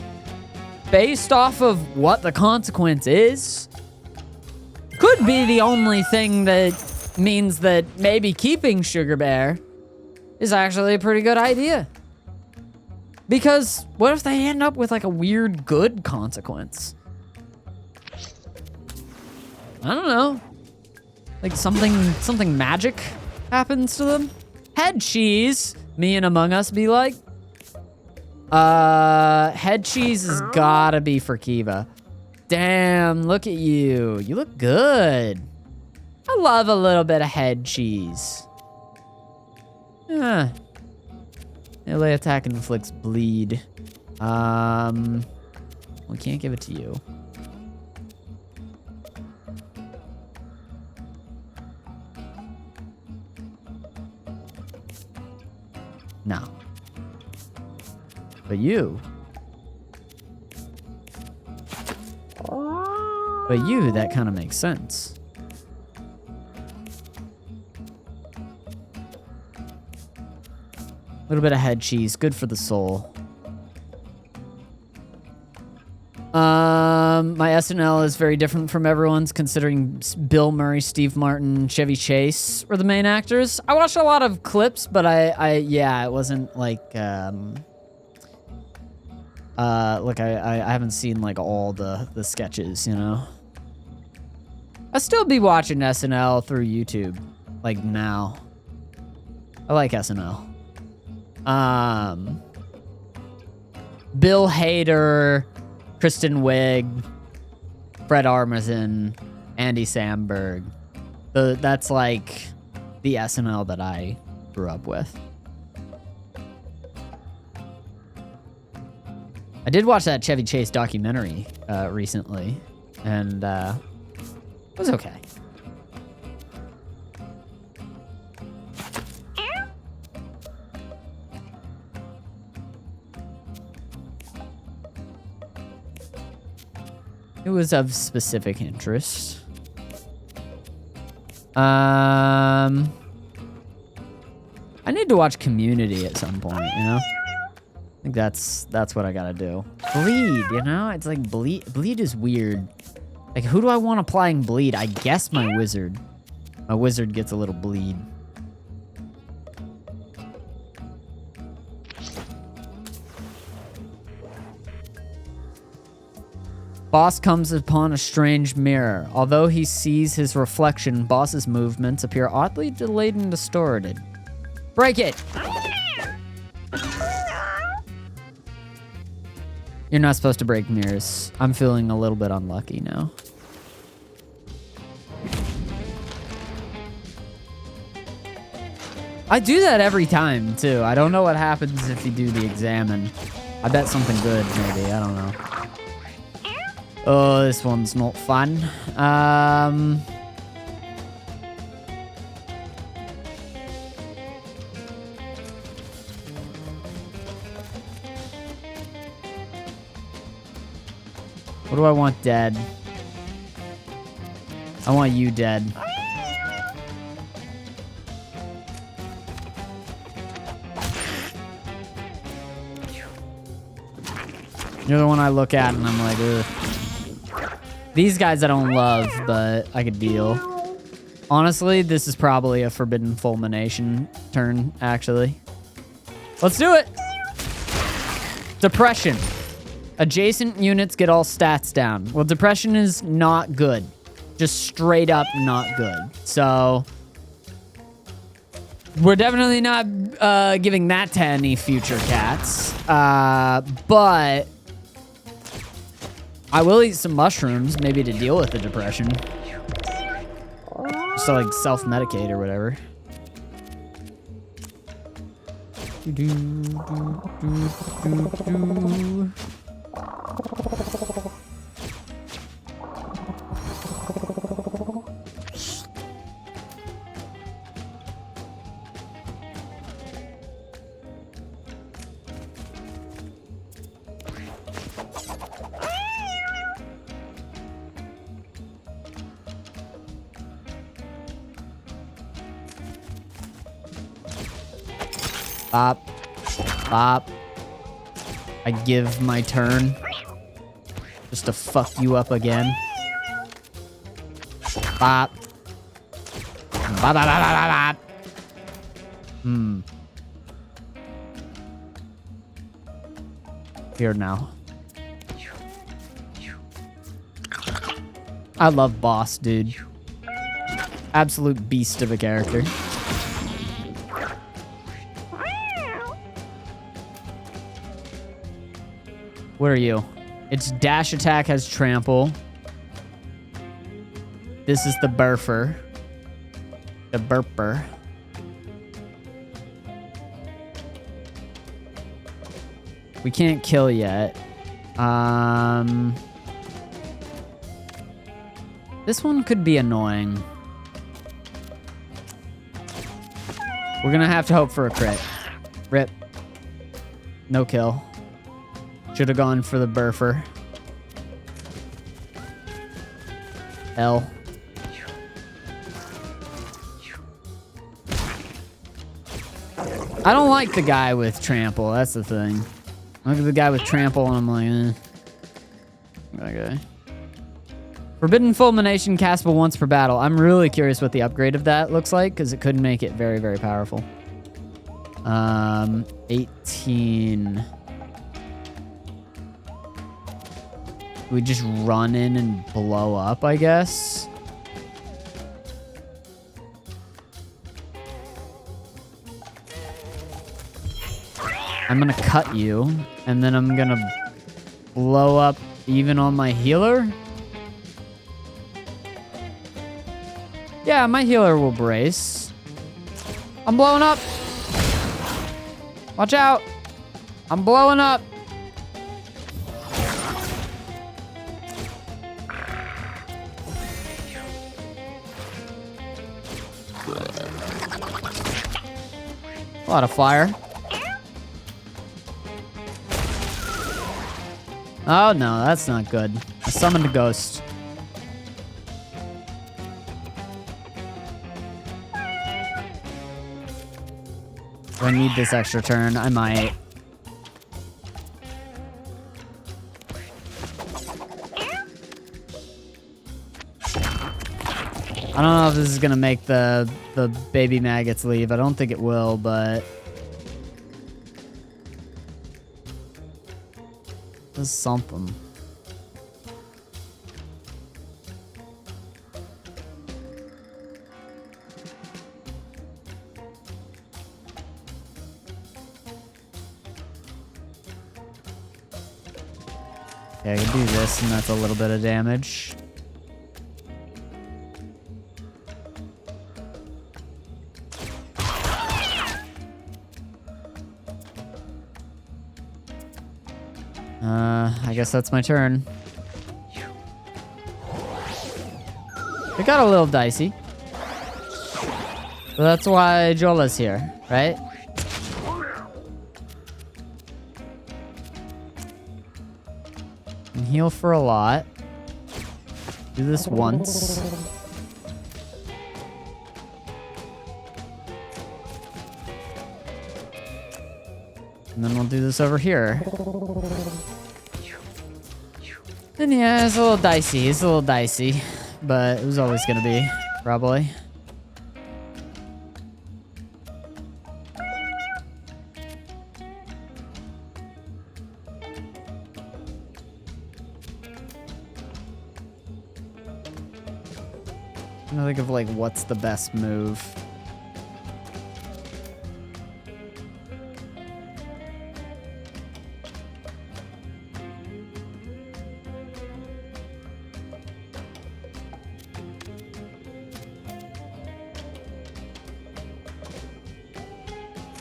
based off of what the consequence is, could be the only thing that means that maybe keeping Sugar Bear is actually a pretty good idea. Because what if they end up with like a weird good consequence? I don't know. Like something magic happens to them. Head cheese, me and Among Us be like. Head cheese has gotta be for Kiva. Damn, look at you. You look good. I love a little bit of head cheese. Yeah. Melee attack inflicts bleed. We can't give it to you. No. But you. But you, that kind of makes sense. A little bit of head cheese, good for the soul. My SNL is very different from everyone's, considering Bill Murray, Steve Martin, Chevy Chase were the main actors. I watched a lot of clips, but yeah, it wasn't like, look, I haven't seen like all the sketches, you know? I'll still be watching SNL through YouTube, like now. I like SNL. Bill Hader, Kristen Wiig, Fred Armisen, Andy Samberg. That's like the SNL that I grew up with. I did watch that Chevy Chase documentary recently, and it was okay. It was of specific interest. I need to watch Community at some point, you know? I think that's what I gotta do. Bleed, you know? It's like bleed is weird. Like, who do I want applying bleed? I guess my wizard. My wizard gets a little bleed. Boss comes upon a strange mirror. Although he sees his reflection, Boss's movements appear oddly delayed and distorted. Break it! You're not supposed to break mirrors. I'm feeling a little bit unlucky now. I do that every time, too. I don't know what happens if you do the examine. I bet something good, maybe. I don't know. Oh, this one's not fun. What do I want dead? I want you dead. You're the one I look at and I'm like, ugh. These guys I don't love, but I could deal. Honestly, this is probably a forbidden fulmination turn, actually. Let's do it! Depression. Adjacent units get all stats down. Well, depression is not good. Just straight up not good. So, we're definitely not giving that to any future cats. But I will eat some mushrooms, maybe to deal with the depression. Just to like self-medicate or whatever. Stop. Bop. I give my turn. Just to fuck you up again. Bop. Bop, bop, bop, bop, bop. Here now. I love Boss, dude. Absolute beast of a character. What are you? Its dash attack has trample. This is the burfer. The burper. We can't kill yet. This one could be annoying. We're gonna have to hope for a crit. Rip. No kill. Should have gone for the burfer. L. I don't like the guy with trample. That's the thing. I look at the guy with trample and I'm like, Okay. Forbidden Fulmination castable once per battle. I'm really curious what the upgrade of that looks like because it could make it very, very powerful. 18. We just run in and blow up, I guess. I'm gonna cut you, and then I'm gonna blow up even on my healer. Yeah, my healer will brace. I'm blowing up. Watch out. I'm blowing up. A lot of fire. Oh no, that's not good. I summoned a ghost. Do I need this extra turn? I might. I don't know if this is gonna make the baby maggots leave. I don't think it will, but this is something. Okay, I can do this, and that's a little bit of damage. I guess that's my turn. It got a little dicey. So that's why Jola's here, right? Can heal for a lot. Do this once. And then we'll do this over here. And yeah, it's a little dicey. It's a little dicey. But it was always gonna be, probably. I'm trying to think of like what's the best move.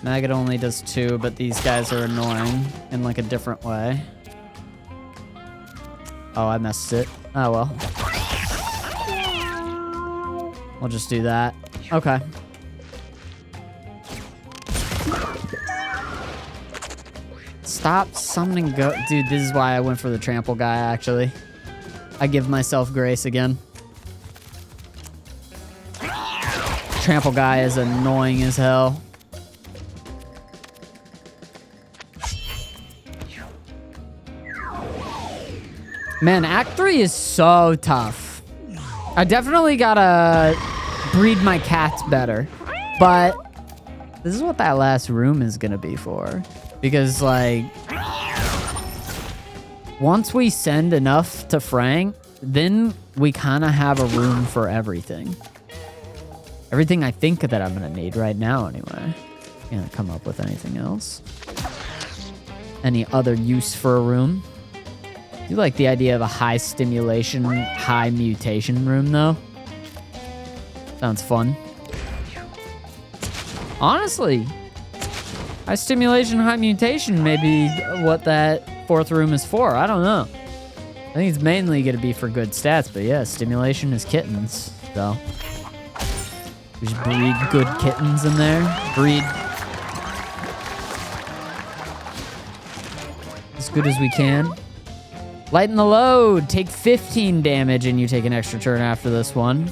Maggot only does 2, but these guys are annoying in like a different way. Oh, I messed it. Oh well. We'll just do that. Okay. Stop summoning Dude, this is why I went for the trample guy, actually. I give myself grace again. Trample guy is annoying as hell. Man, Act 3 is so tough. I definitely gotta breed my cats better. But this is what that last room is gonna be for. Because, like, once we send enough to Frank, then we kind of have a room for everything. Everything I think that I'm gonna need right now, anyway. Can't come up with anything else. Any other use for a room? You like the idea of a high stimulation, high mutation room, though? Sounds fun. Honestly, high stimulation, high mutation may be what that 4th room is for. I don't know. I think it's mainly going to be for good stats, but yeah, stimulation is kittens, so. We just breed good kittens in there. Breed as good as we can. Lighten the load. Take 15 damage and you take an extra turn after this one.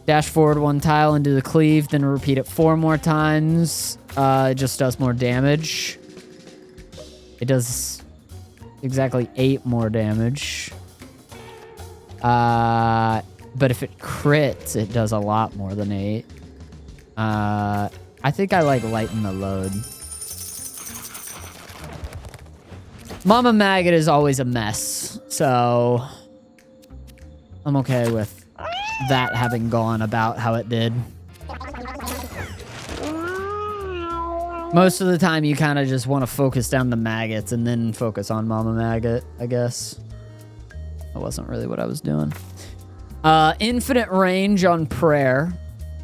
Dash forward 1 tile and do the cleave, then repeat it 4 more times. It just does more damage. It does exactly 8 more damage. But if it crits, it does a lot more than 8. I think I like lighten the load. Mama Maggot is always a mess, so I'm okay with that having gone about how it did. Most of the time, you kind of just want to focus down the maggots and then focus on Mama Maggot, I guess. That wasn't really what I was doing. Infinite range on prayer,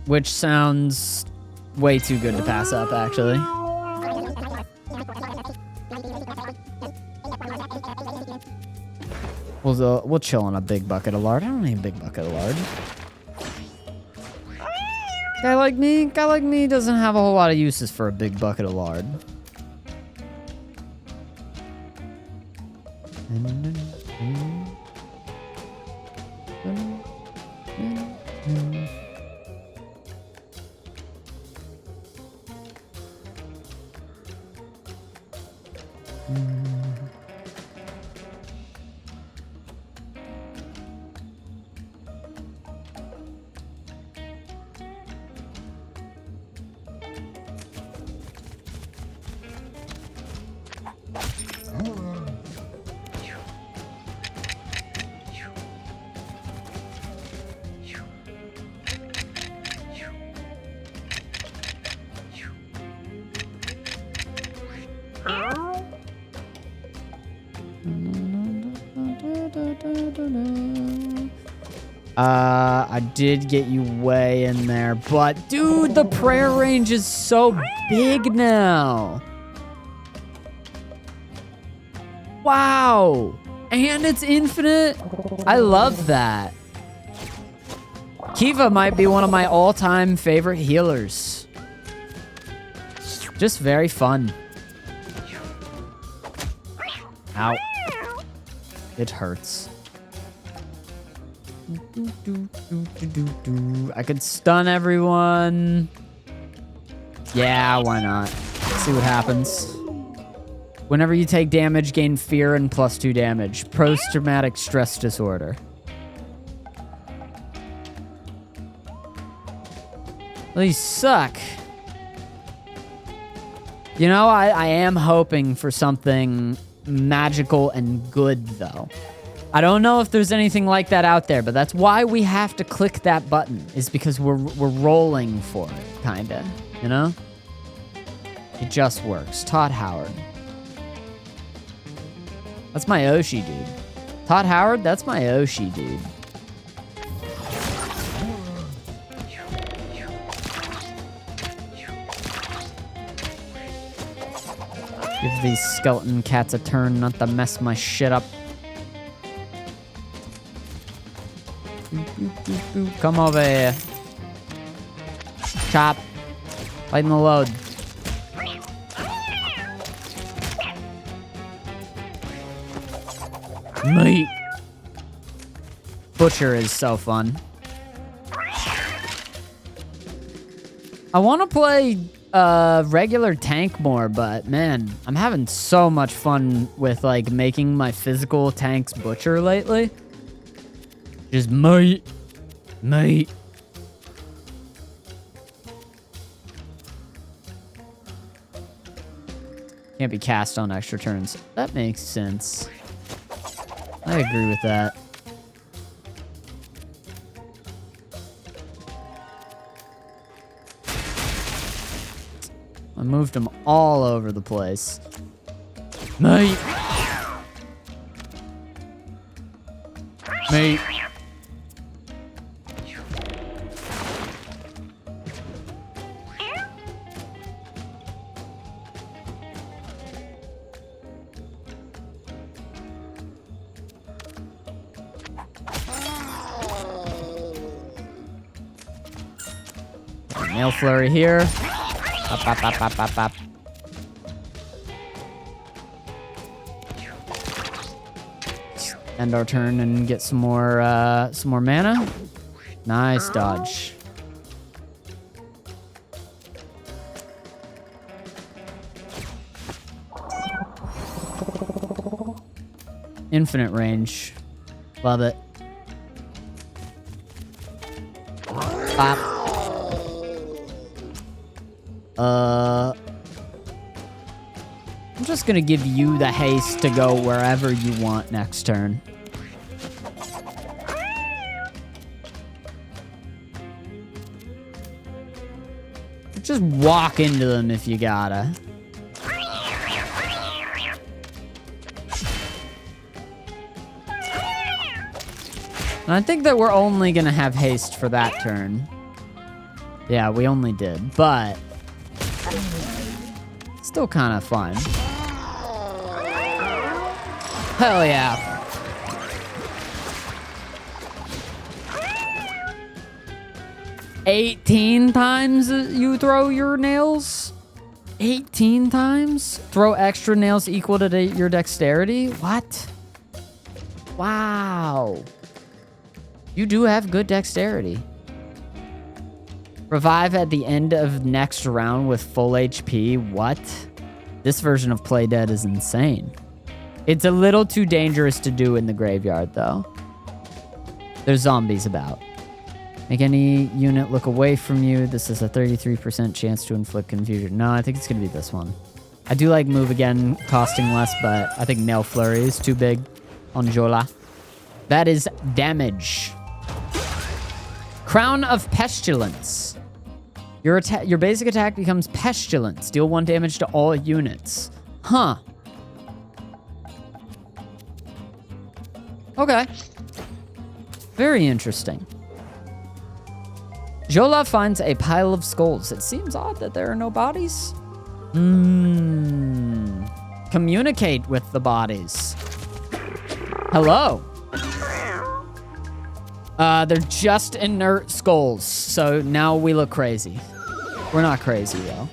which sounds way too good to pass up, actually. We'll chill on a big bucket of lard. I don't need a big bucket of lard. Guy like me doesn't have a whole lot of uses for a big bucket of lard. I did get you way in there, but dude, the prayer range is so big now. Wow. And it's infinite. I love that. Kiva might be one of my all-time favorite healers. Just very fun. Ow. It hurts. I could stun everyone. Yeah, why not? See what happens. Whenever you take damage, gain fear and +2 damage. Post-traumatic stress disorder. These suck. You know, I am hoping for something magical and good, though. I don't know if there's anything like that out there, but that's why we have to click that button, is because we're rolling for it, kinda, you know? It just works. Todd Howard. That's my Oshi, dude. Todd Howard, that's my Oshi, dude. Give these skeleton cats a turn not to mess my shit up. Come over here. Chop. Lighten the load. Meat. Butcher is so fun. I want to play regular tank more, but man, I'm having so much fun with like making my physical tanks butcher lately. Just mate. Can't be cast on extra turns. That makes sense. I agree with that. I moved them all over the place. Mate. Mate. Nail flurry here. Up. End our turn and get some more mana. Nice dodge. Infinite range. Love it. Pop. I'm just gonna give you the haste to go wherever you want next turn. Just walk into them if you gotta. And I think that we're only gonna have haste for that turn. Yeah, we only did, but still kind of fun. Hell yeah. "18 times you throw your nails? 18 times? Throw extra nails equal to your dexterity? What? Wow. You do have good dexterity. Revive at the end of next round with full HP. What? This version of Play Dead is insane. It's a little too dangerous to do in the graveyard, though. There's zombies about. Make any unit look away from you. This is a 33% chance to inflict confusion. No, I think it's going to be this one. I do like move again, costing less, but I think Nail Flurry is too big on Jola. That is damage. Crown of Pestilence. Your basic attack becomes Pestilence. Deal 1 damage to all units. Huh. Okay. Very interesting. Jola finds a pile of skulls. It seems odd that there are no bodies. Communicate with the bodies. Hello. They're just inert skulls, so now we look crazy. We're not crazy, though.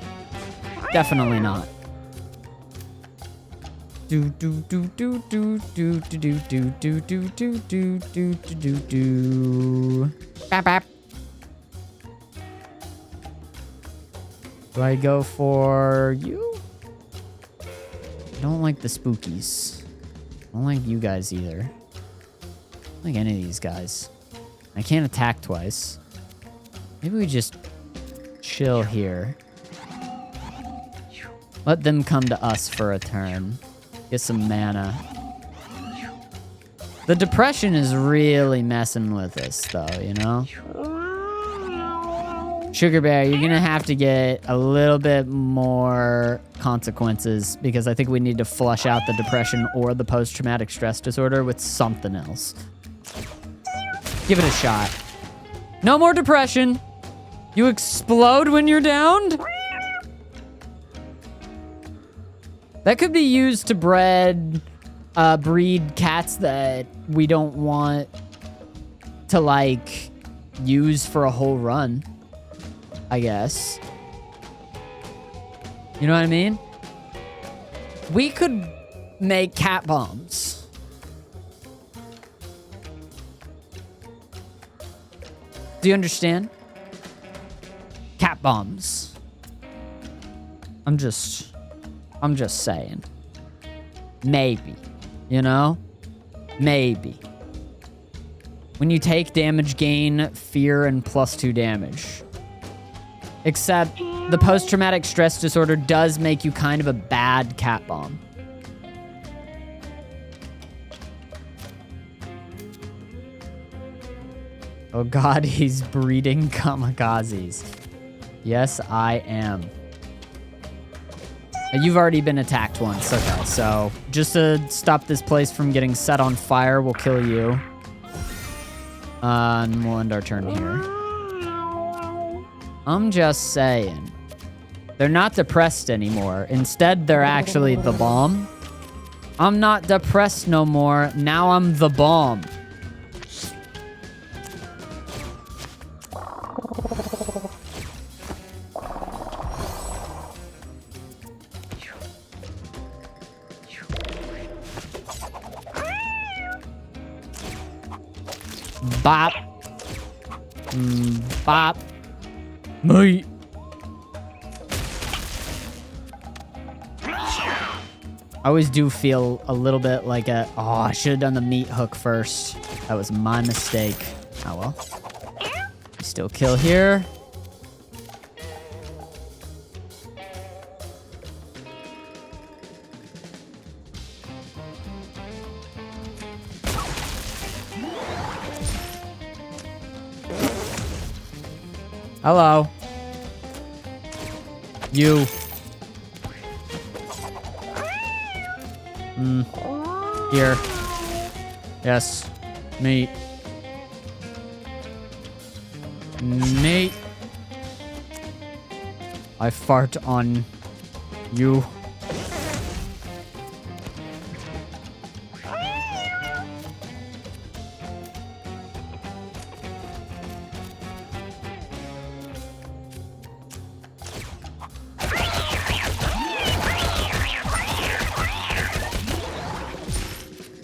Definitely not. Do do do do do do do do do do do do do do do. Bap bap. Do I go for you? I don't like the spookies. I don't like you guys either. I don't like any of these guys. I can't attack twice. Maybe we just chill here. Let them come to us for a turn. Get some mana. The depression is really messing with us, though, you know? Sugar Bear, you're gonna have to get a little bit more consequences because I think we need to flush out the depression or the post-traumatic stress disorder with something else. Give it a shot. No more depression. You explode when you're downed? That could be used to breed cats that we don't want to, like, use for a whole run, I guess. You know what I mean? We could make cat bombs. Do you understand? Cat bombs. I'm just saying. Maybe. You know? Maybe. When you take damage, gain fear and +2 damage. Except the post-traumatic stress disorder does make you kind of a bad cat bomb. Oh god, he's breeding kamikazes. Yes, I am. You've already been attacked once. Okay, so just to stop this place from getting set on fire, we'll kill you. And we'll end our turn here. I'm just saying. They're not depressed anymore. Instead, they're actually the bomb. I'm not depressed no more. Now I'm the bomb. Bop. Bop. Meat. I always do feel a little bit like oh, I should have done the meat hook first. That was my mistake. Oh well. Still kill here. Hello. You. Here. Yes. Meat. Meat. I fart on you.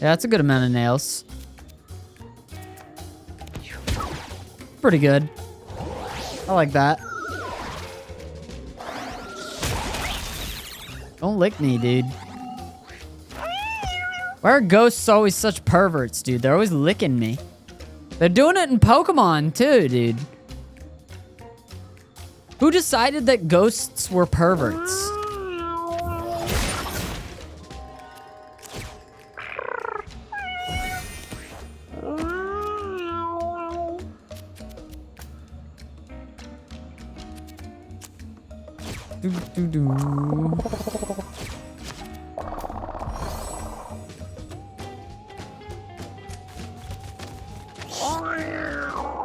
Yeah, that's a good amount of nails. Pretty good. I like that. Don't lick me, dude. Why are ghosts always such perverts, dude? They're always licking me. They're doing it in Pokemon, too, dude. Who decided that ghosts were perverts?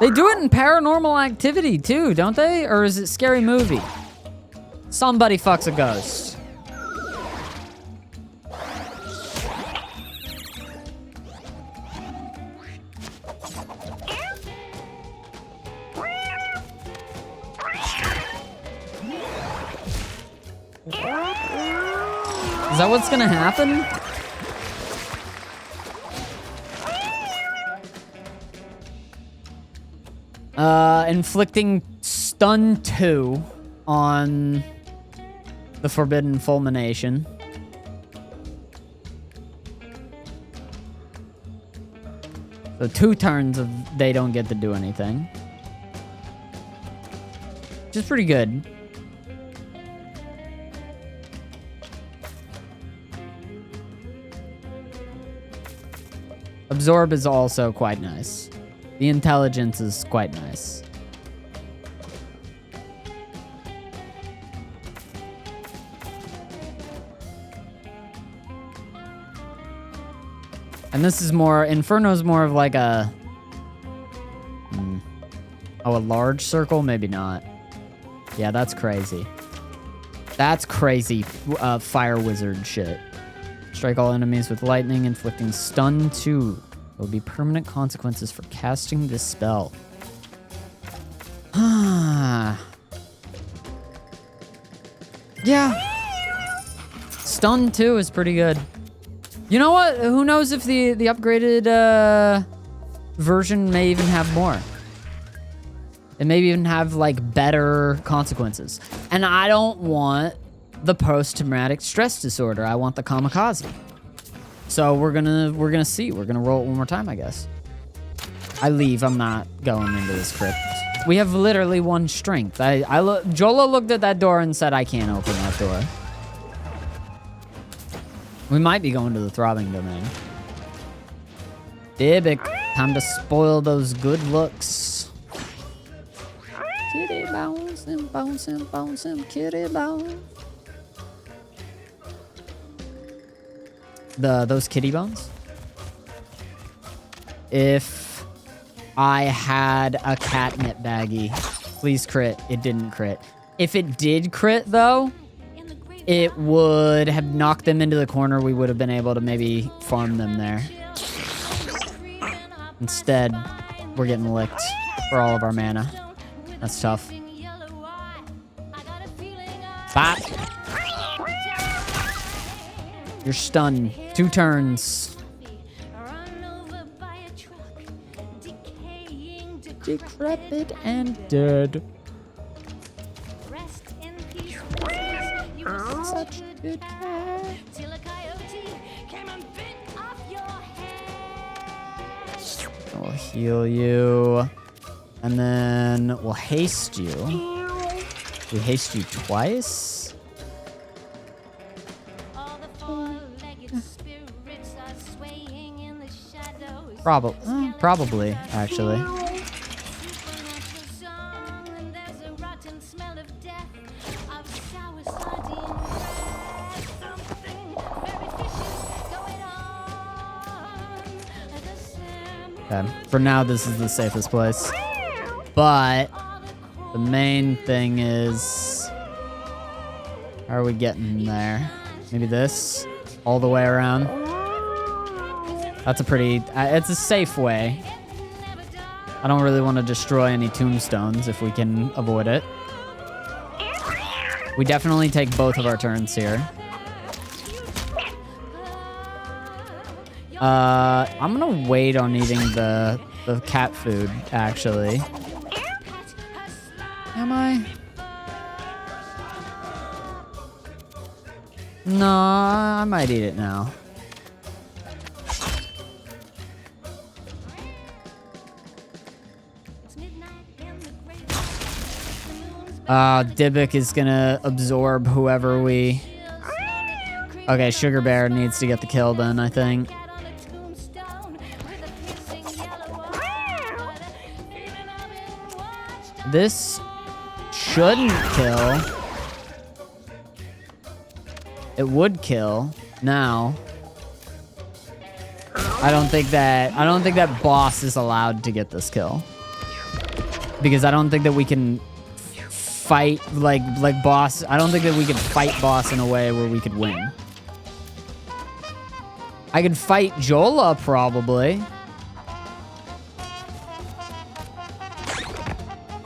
They do it in Paranormal Activity too, don't they? Or is it Scary Movie? Somebody fucks a ghost. Is that what's gonna happen? Inflicting stun 2 on the Forbidden Fulmination. So 2 turns of they don't get to do anything. Which is pretty good. Absorb is also quite nice. The intelligence is quite nice. And this is more, Inferno's more of like a, oh, a large circle? Maybe not. Yeah, that's crazy. That's crazy fire wizard shit. Strike all enemies with lightning, inflicting stun 2. There will be permanent consequences for casting this spell. Yeah. Stun 2 is pretty good. You know what? Who knows if the upgraded version may even have more. It may even have like better consequences. And I don't want the post-traumatic stress disorder. I want the kamikaze. So we're gonna see. We're gonna roll it one more time, I guess. I leave. I'm not going into this crypt. We have literally one strength. Jolo looked at that door and said, I can't open that door. We might be going to the throbbing domain. Dybbuk, time to spoil those good looks. Kitty bouncing, bouncing, bouncing, kitty bounce. Those kitty bones? If I had a catnip baggie, please crit. It didn't crit. If it did crit, though, it would have knocked them into the corner. We would have been able to maybe farm them there. Instead, we're getting licked for all of our mana. That's tough. Bop. You're stunned. 2 turns. Decrepit and dead. Such a good cat. We'll heal you. And then we'll haste you. We haste you twice? Probably, actually. Okay. For now, this is the safest place. But the main thing is, how are we getting there? Maybe this, all the way around. That's a pretty, it's a safe way. I don't really want to destroy any tombstones if we can avoid it. We definitely take both of our turns here. I'm gonna wait on eating the cat food, actually. Am I? No, I might eat it now. Dybbuk is gonna absorb whoever we... Okay, Sugar Bear needs to get the kill then, I think. This shouldn't kill. It would kill now. I don't think that boss is allowed to get this kill. Because I don't think that we can fight like boss. I don't think that we can fight boss in a way where we could win. I could fight Jola probably.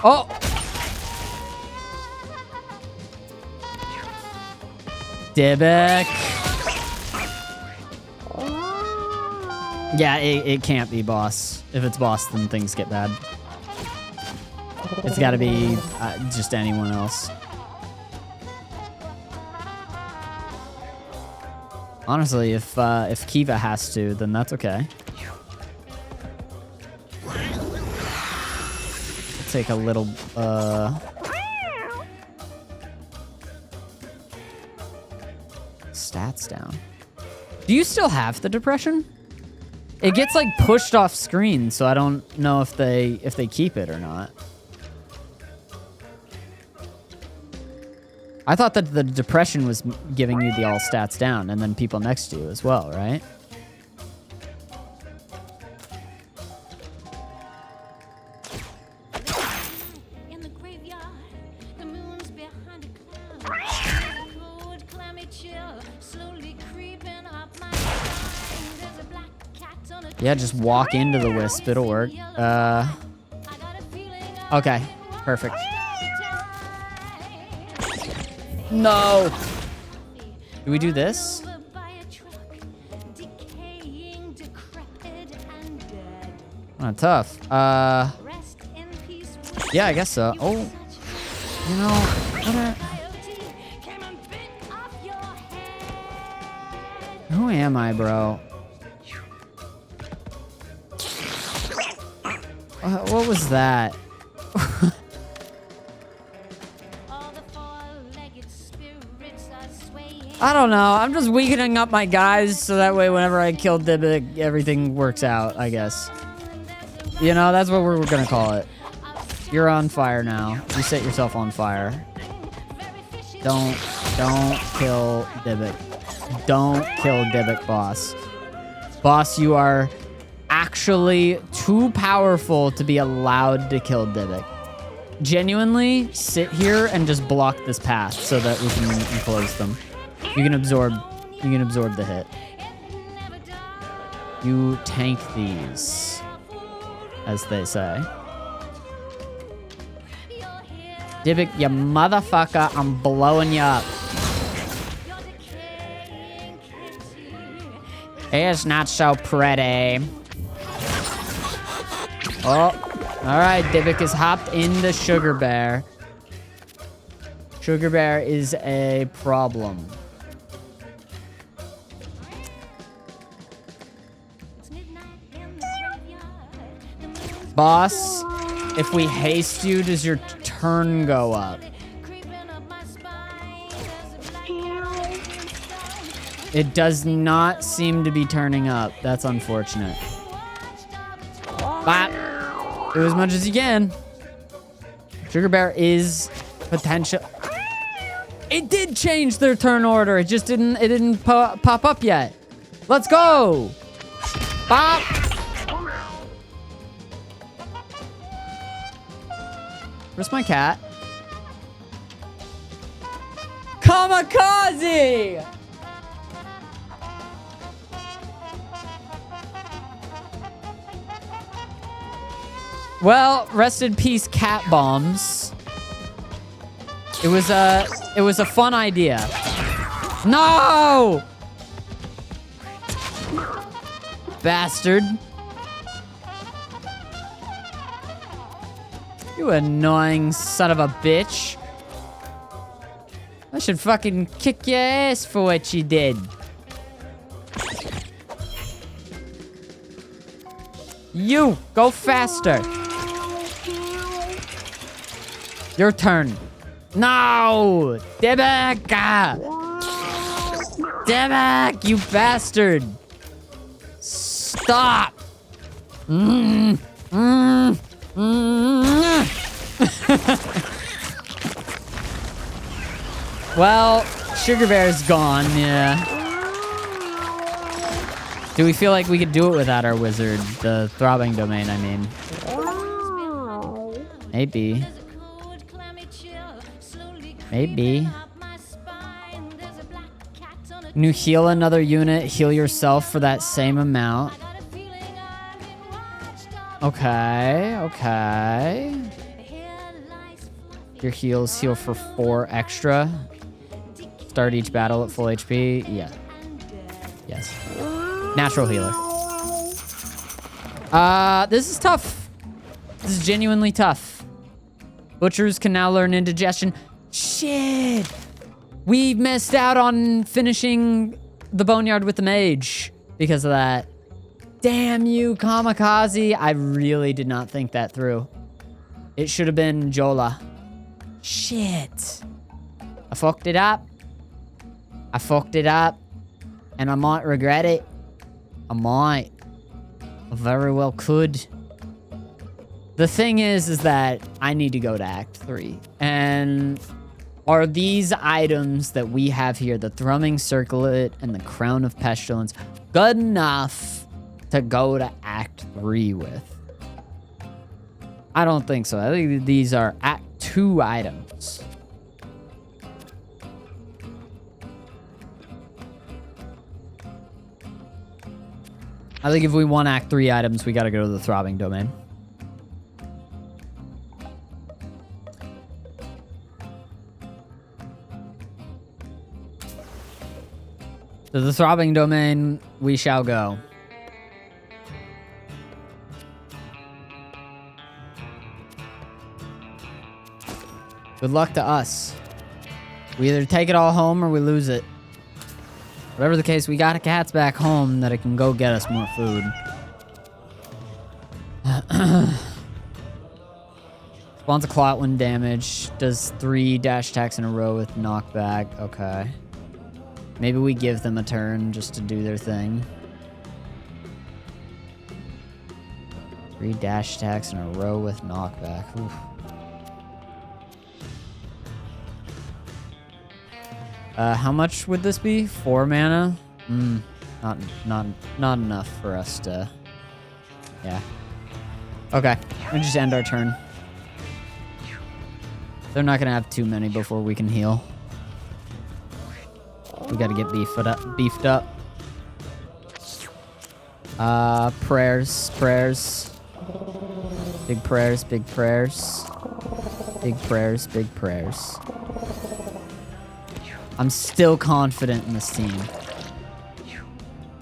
Oh! Dybbuk. Yeah, it can't be boss. If it's boss, then things get bad. It's gotta be just anyone else. Honestly, if Kiva has to, then that's okay. Take a little stats down. Do you still have the depression? It gets like pushed off screen, so I don't know if they keep it or not. I thought that the depression was giving you the all stats down and then people next to you as well, right? Yeah, just walk into the wisp. It'll work. Okay. Perfect. No! Do we do this? Tough. Yeah, I guess so. Oh. You know, Who am I, bro? What was that? I don't know. I'm just weakening up my guys so that way whenever I kill Dybbuk, everything works out, I guess. You know, that's what we're gonna call it. You're on fire now. You set yourself on fire. Don't kill Dybbuk. Don't kill Dybbuk, boss. Boss, you are actually too powerful to be allowed to kill Dybbuk. Genuinely, sit here and just block this path so that we can enclose them. You can absorb the hit. You tank these, as they say. Dybbuk, you motherfucker, I'm blowing you up. It's not so pretty. Oh, all right, Dybbuk is hopped in the Sugar Bear. Sugar Bear is a problem. Boss, if we haste you, does your turn go up? It does not seem to be turning up. That's unfortunate. Bop. Do as much as you can. Sugar Bear is potential. It did change their turn order. It just didn't pop up yet. Let's go. Bop. Where's my cat? Kamikaze! Well, rest in peace, cat bombs. It was a fun idea. No! Bastard. You annoying son of a bitch. I should fucking kick your ass for what you did. You, go faster. Your turn. No! Dybbuk! Dybbuk, you bastard! Stop! Well, Sugar Bear's gone, yeah. Do we feel like we could do it without our wizard? The throbbing domain, I mean. Maybe. Maybe. Can you heal another unit? Heal yourself for that same amount. Okay, okay. Your heals heal for 4 extra. Start each battle at full HP. Yeah. Yes. Natural healer. This is tough. This is genuinely tough. Butchers can now learn indigestion. Shit! We missed out on finishing the Boneyard with the mage because of that. Damn you, Kamikaze. I really did not think that through. It should have been Jola. Shit. I fucked it up. I fucked it up. And I might regret it. I might. I very well could. The thing is that I need to go to Act 3. And are these items that we have here, the Thrumming Circlet and the Crown of Pestilence, good enough to go to Act 3 with? I don't think so. I think these are Act 2 items. I think if we want Act 3 items, we gotta go to the Throbbing Domain. To the Throbbing Domain, we shall go. Good luck to us. We either take it all home or we lose it. Whatever the case, we got a cats back home that it can go get us more food. Spawns a clot when damaged. Does 3 dash attacks in a row with knockback. Okay. Maybe we give them a turn just to do their thing. 3 dash attacks in a row with knockback. Oof. How much would this be? 4 mana? Not enough for us to... Yeah. Okay, we'll just end our turn. They're not gonna have too many before we can heal. We gotta get beefed up. Prayers. Big prayers, big prayers. Big prayers, big prayers. I'm still confident in this team.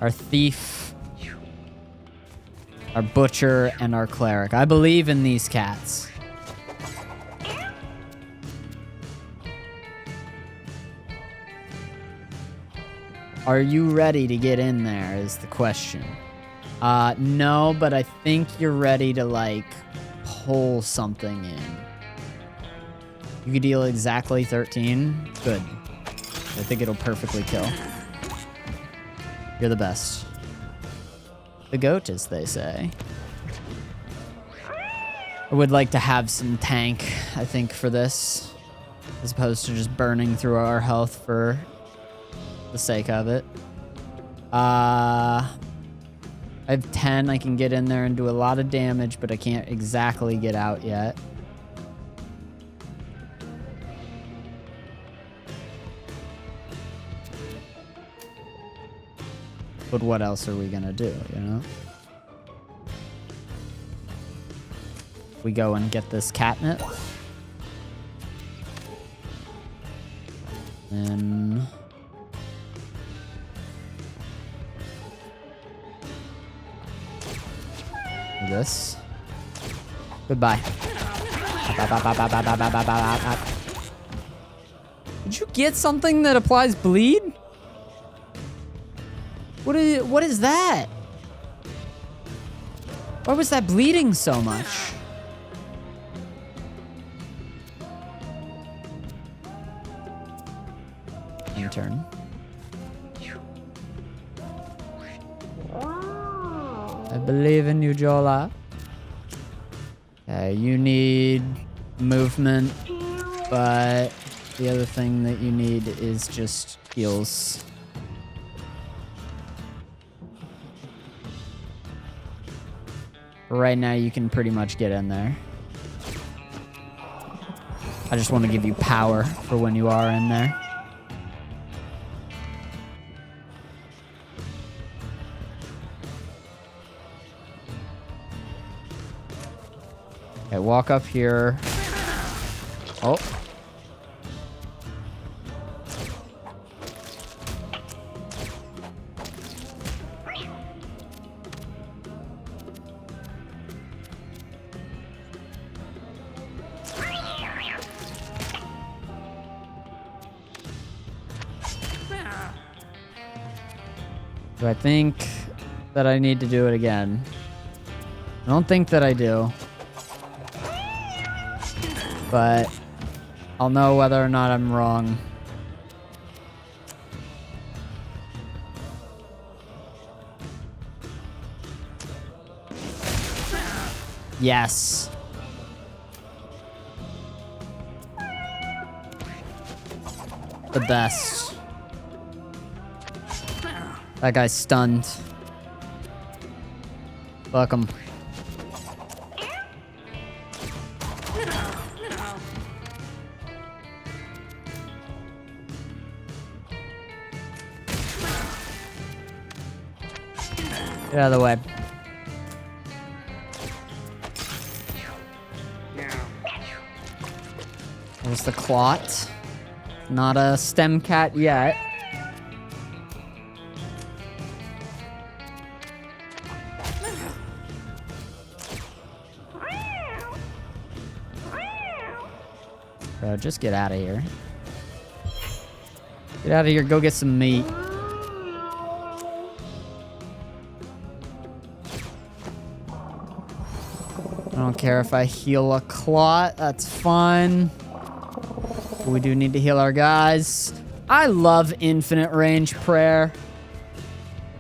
Our thief, our butcher, and our cleric. I believe in these cats. Are you ready to get in there is the question. No, but I think you're ready to, like, pull something in. You could deal exactly 13. Good. I think it'll perfectly kill. You're the best. The goat, as they say. I would like to have some tank, I think, for this. As opposed to just burning through our health for the sake of it. I have 10. I can get in there and do a lot of damage, but I can't exactly get out yet. But what else are we gonna do, you know? We go and get this catnip. And... this. Goodbye. Did you get something that applies bleed? What is that? Why was that bleeding so much? Your turn. I believe in you, Jola. Okay, you need movement, but the other thing that you need is just heals. Right now, you can pretty much get in there. I just want to give you power for when you are in there. Okay, walk up here. Oh. Do I think that I need to do it again? I don't think that I do. But I'll know whether or not I'm wrong. Yes. The best. That guy's stunned. Fuck him. Get out of the way. There's the clot. Not a stem cat yet. Just get out of here. Get out of here, go get some meat. don't care if I heal a clot. That's fine. We do need to heal our guys. I love infinite range prayer.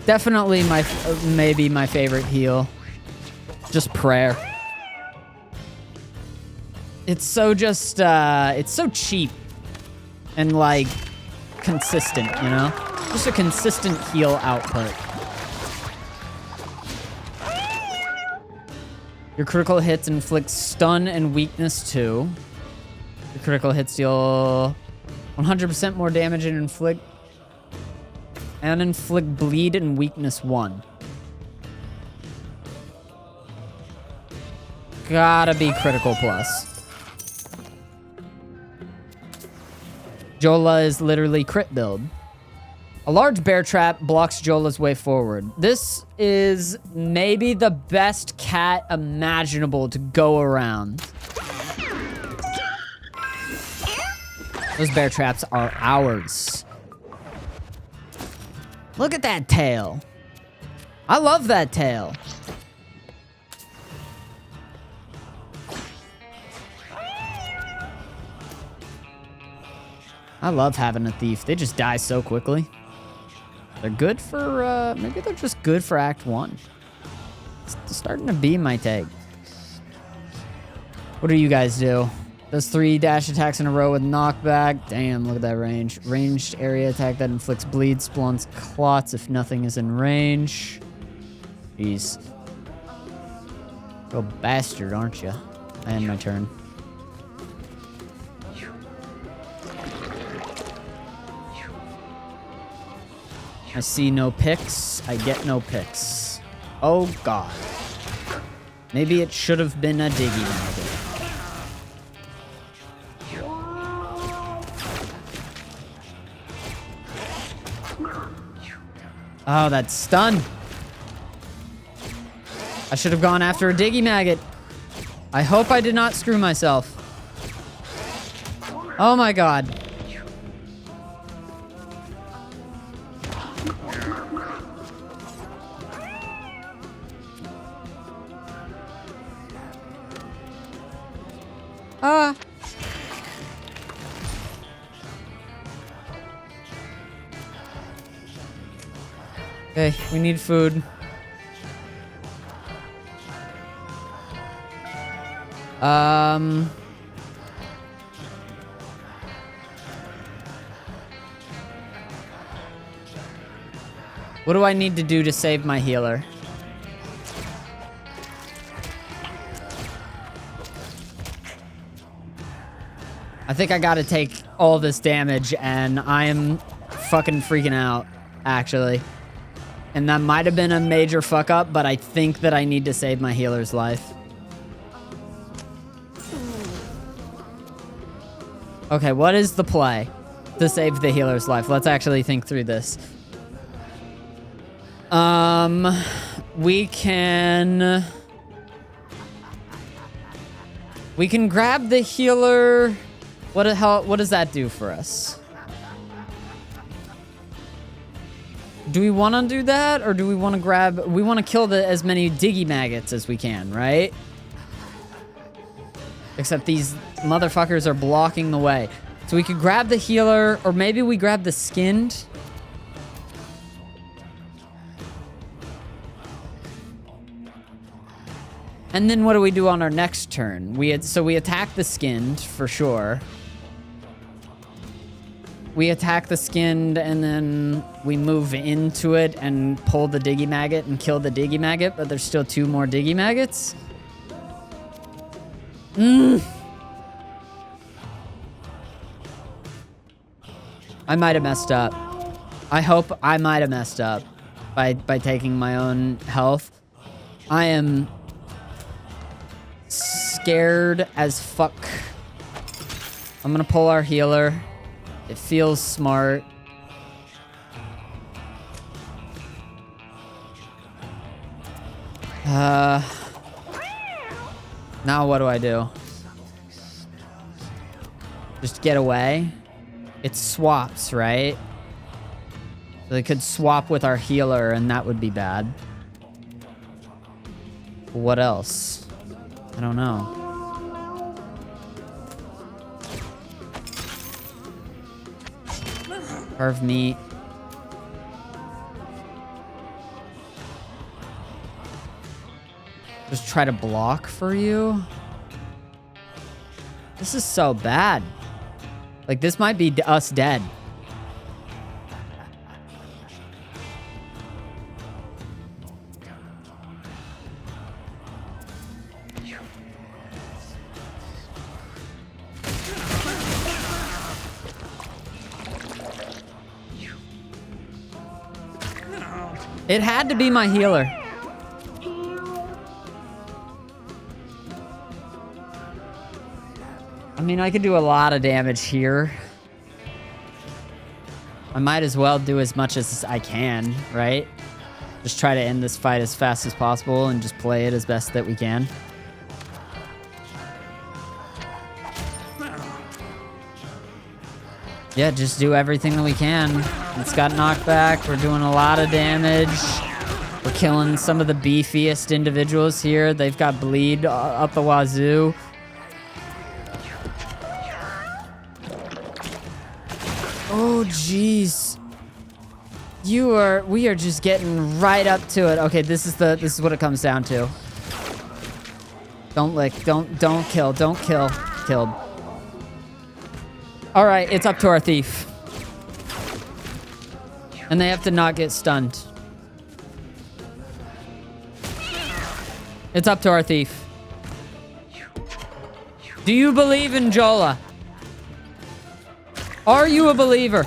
Definitely maybe my favorite heal. Just prayer. It's so it's so cheap and like consistent, you know? Just a consistent heal output. Your critical hits inflict stun and weakness 2. Your critical hits deal 100% more damage and inflict bleed and weakness 1. Gotta be critical plus. Jola is literally crit build. A large bear trap blocks Jola's way forward. This is maybe the best cat imaginable to go around. Those bear traps are ours. Look at that tail. I love that tail. I love having a thief. They just die so quickly. They're good for, maybe they're just good for Act 1. It's starting to be my take. What do you guys do? Does 3 dash attacks in a row with knockback. Damn, look at that range. Ranged area attack that inflicts bleed, splunts, clots if nothing is in range. Jeez. Real bastard, aren't you? I end my turn. I see no picks. I get no picks. Oh, God. Maybe it should have been a diggy maggot. Oh, that stun. I should have gone after a diggy maggot. I hope I did not screw myself. Oh, my God. Okay, we need food. What do I need to do to save my healer? I think I gotta take all this damage, and I am fucking freaking out, actually. And that might have been a major fuck up, but I think that I need to save my healer's life. Okay, what is the play to save the healer's life? Let's actually think through this. We can grab the healer. What does that do for us? Do we want to do that, or do we want to grab... We want to kill as many diggy maggots as we can, right? Except these motherfuckers are blocking the way. So we could grab the healer, or maybe we grab the skinned. And then what do we do on our next turn? So we attack the skinned, for sure. We attack the skinned, and then we move into it and pull the diggy maggot and kill the diggy maggot, but there's still 2 more diggy maggots. I might have messed up. I hope I might have messed up by taking my own health. I am scared as fuck. I'm gonna pull our healer. It feels smart. Now what do I do? Just get away? It swaps, right? So they could swap with our healer, and that would be bad. What else? I don't know. Carved meat. Just try to block for you. This is so bad. Like, this might be us dead. It had to be my healer. I mean, I could do a lot of damage here. I might as well do as much as I can, right? Just try to end this fight as fast as possible and just play it as best that we can. Yeah, just do everything that we can. It's got knockback. We're doing a lot of damage. We're killing some of the beefiest individuals here. They've got bleed up the wazoo. Oh, jeez. We are just getting right up to it. Okay, this is what it comes down to. Don't lick, don't kill, don't kill. Killed. All right, it's up to our thief. And they have to not get stunned. It's up to our thief. Do you believe in Jola? Are you a believer?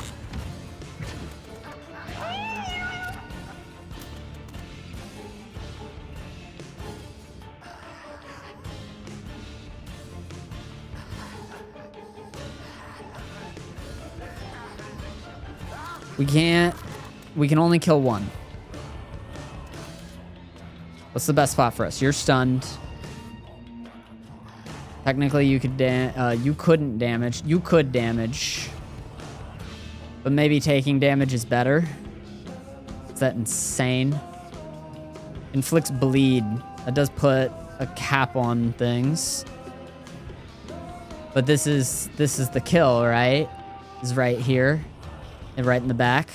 We can only kill one. What's the best spot for us? You're stunned. Technically, you could you couldn't damage. You could damage. But maybe taking damage is better. Is that insane? Inflicts bleed. That does put a cap on things. But this is the kill, right? Is right here. And right in the back.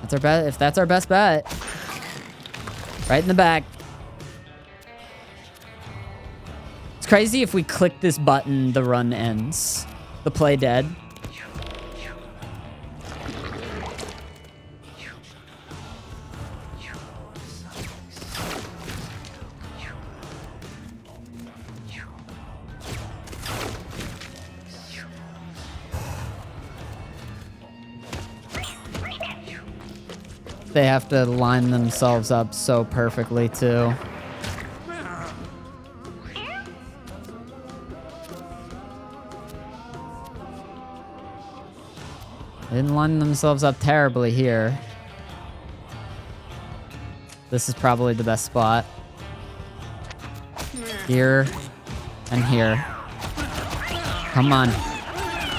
That's our bet. If that's our best bet. Right in the back. It's crazy if we click this button, the run ends. The play dead. They have to line themselves up so perfectly, too. They didn't line themselves up terribly here. This is probably the best spot. Here and here. Come on.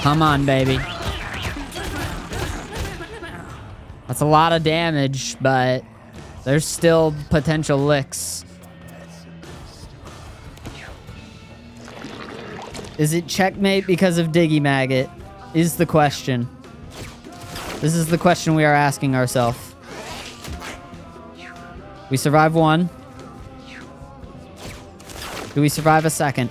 Come on, baby. That's a lot of damage, but there's still potential licks. Is it checkmate because of Diggy Maggot? Is the question. This is the question we are asking ourselves. We survive one. Do we survive a second?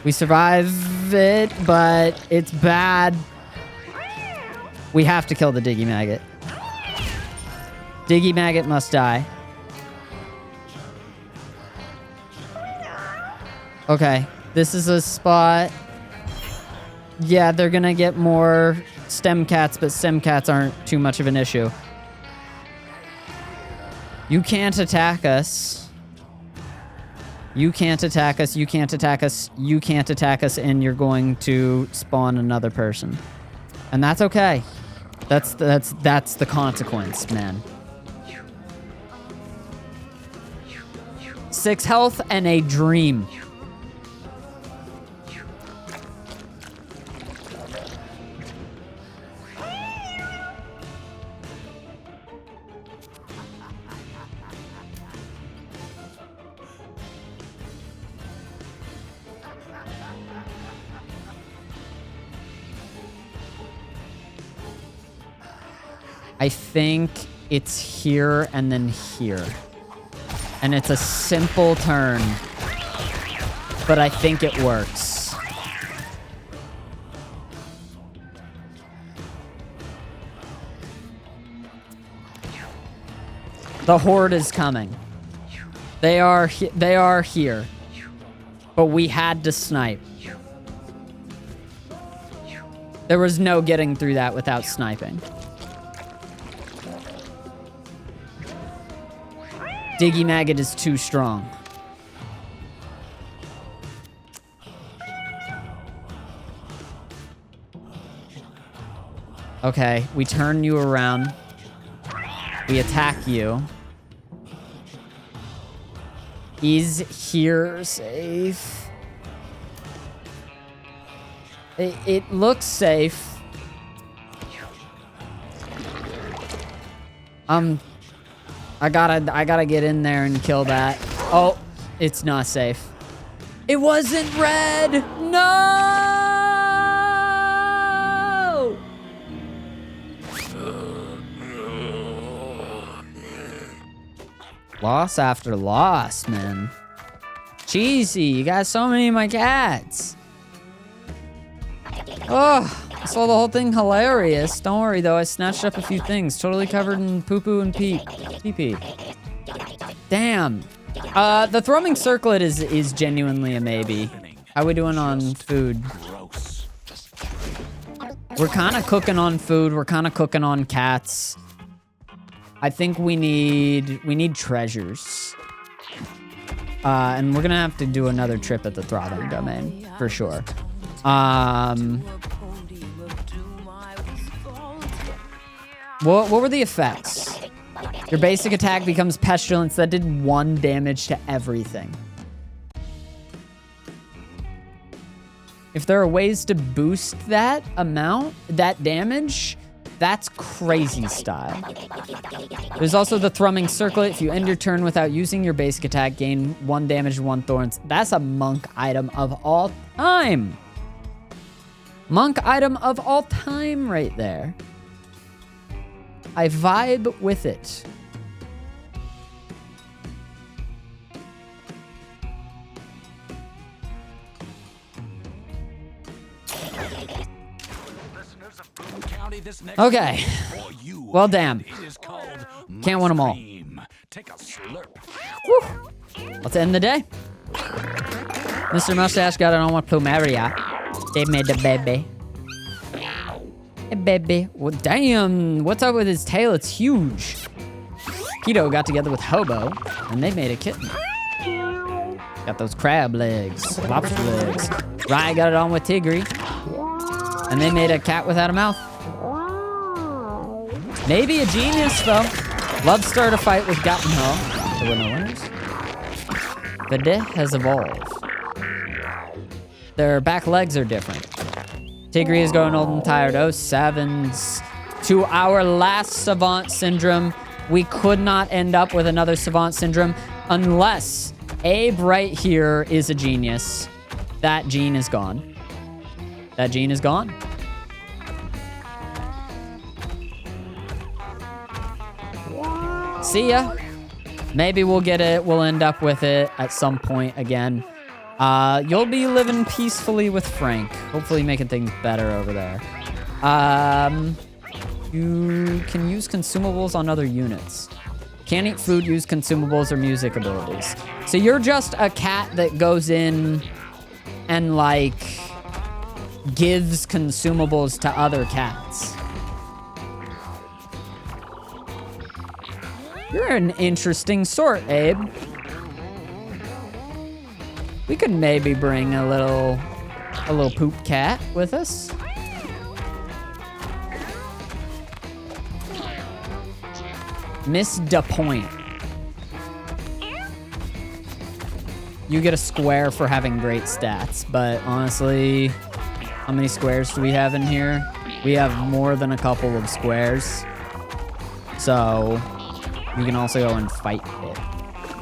We survive it, but it's bad. We have to kill the Diggy Maggot. Diggy Maggot must die. Okay, this is a spot. Yeah, they're gonna get more stem cats, but stem cats aren't too much of an issue. You can't attack us. You can't attack us. You can't attack us. You can't attack us, and you're going to spawn another person. And that's okay. That's the consequence, man. 6 health and a dream. I think it's here and then here. And it's a simple turn. But I think it works. The horde is coming. They are here. But we had to snipe. There was no getting through that without sniping. Diggy Maggot is too strong. Okay, we turn you around. We attack you. Is here safe? It looks safe. I gotta get in there and kill that. Oh, it's not safe. It wasn't red. No! Loss after loss, man. Cheesy, you got so many of my cats. Oh, I saw the whole thing hilarious. Don't worry though, I snatched up a few things. Totally covered in poo-poo and pee-pee. Damn. The thrumming circlet is genuinely a maybe. How we doing on food? We're kind of cooking on food. We're kind of cooking on cats. I think we need treasures. And we're gonna have to do another trip at the throbbing domain for sure. What were the effects? Your basic attack becomes pestilence. That did 1 damage to everything. If there are ways to boost that amount, that damage, that's crazy style. There's also the thrumming circlet. If you end your turn without using your basic attack, gain 1 damage, 1 thorns. That's a monk item of all time. Monk item of all time right there. I vibe with it. Okay. Well, damn. Can't win them all. Whew. Let's end the day. Mr. Mustache got it on with Plumeria. They made the baby. Hey, baby. Well, damn. What's up with his tail? It's huge. Keto got together with Hobo, and they made a kitten. Got those crab legs, lobster legs. Rye got it on with Tigri, and they made a cat without a mouth. Maybe a genius, though. Love started a fight with Gattenho. There were no winners. The death has evolved. Their back legs are different. Tigri is going old and tired. 07s. To our last Savant Syndrome. We could not end up with another Savant Syndrome unless Abe right here is a genius. That gene is gone. That gene is gone. See ya. Maybe we'll get it. We'll end up with it at some point again. You'll be living peacefully with Frank. Hopefully making things better over there. You can use consumables on other units. Can't eat food, use consumables or music abilities. So you're just a cat that goes in and, like, gives consumables to other cats. You're an interesting sort, Abe. We could maybe bring a little poop cat with us. Missed the point. You get a square for having great stats, but honestly, how many squares do we have in here? We have more than a couple of squares. So, you can also go and Fight Pit.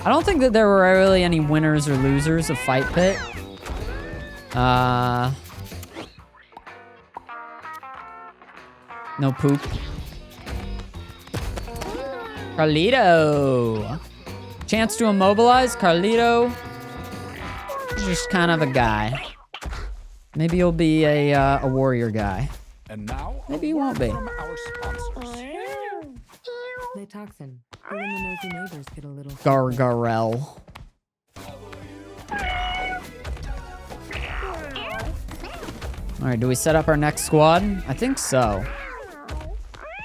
I don't think that there were really any winners or losers of Fight Pit. No poop. Carlito. Chance to immobilize. Carlito. Just kind of a guy. Maybe he'll be a warrior guy. And now, maybe he won't be. from our sponsors. Play toxin. Or when the nosy neighbors get a little. Gargarel. All right, do we set up our next squad? I think so.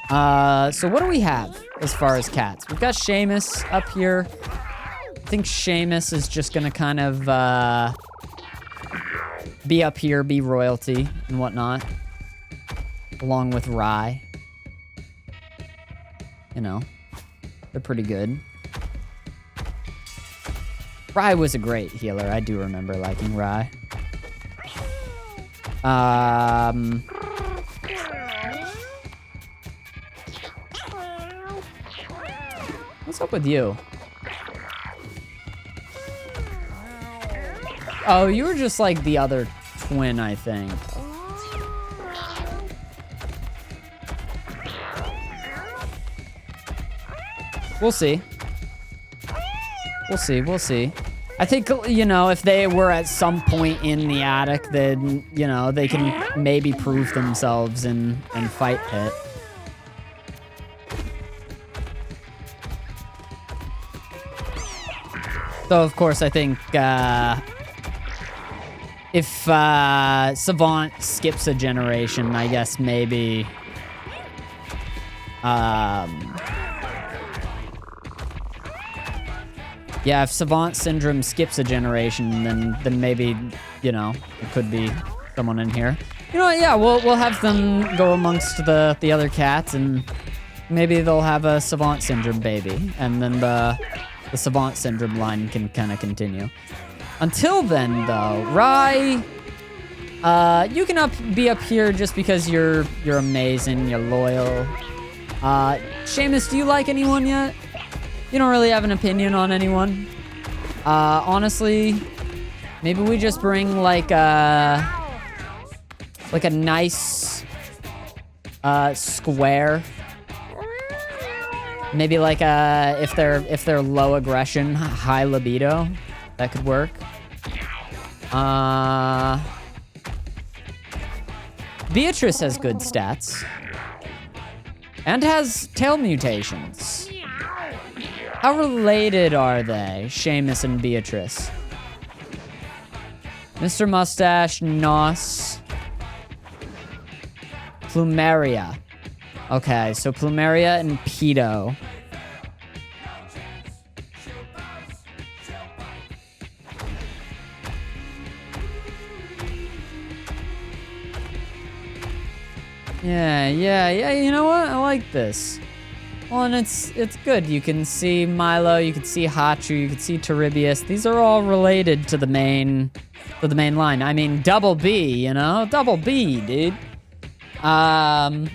So what do we have as far as cats? We've got Seamus up here. I think Seamus is just gonna kind of be up here, be royalty and whatnot, along with Rye. You know, they're pretty good. Rye was a great healer. I do remember liking Rye. What's up with you? Oh, you were just like the other twin, I think. We'll see. We'll see, we'll see. I think, you know, if they were at some point in the attic, then, you know, they can maybe prove themselves in Fight Pit. So, of course, I think, if, Savant skips a generation, I guess maybe, yeah, if Savant Syndrome skips a generation, then maybe, you know, it could be someone in here. You know what, yeah, we'll have them go amongst the other cats, and maybe they'll have a Savant Syndrome baby, and then the Savant Syndrome line can kind of continue. Until then, though, Rye, you can be up here just because you're amazing, you're loyal. Seamus, do you like anyone yet? You don't really have an opinion on anyone. Honestly, maybe we just bring like a nice square. Maybe like if they're low aggression, high libido, that could work. Beatrice has good stats and has tail mutations. How related are they, Seamus and Beatrice? Mr. Mustache, Nos, Plumeria. Okay, so Plumeria and Pedo. Yeah, you know what? I like this. Well, and it's good. You can see Milo, you can see Hachu, you can see Teribius. These are all related to the main line. I mean, Double B, you know? Double B, dude. That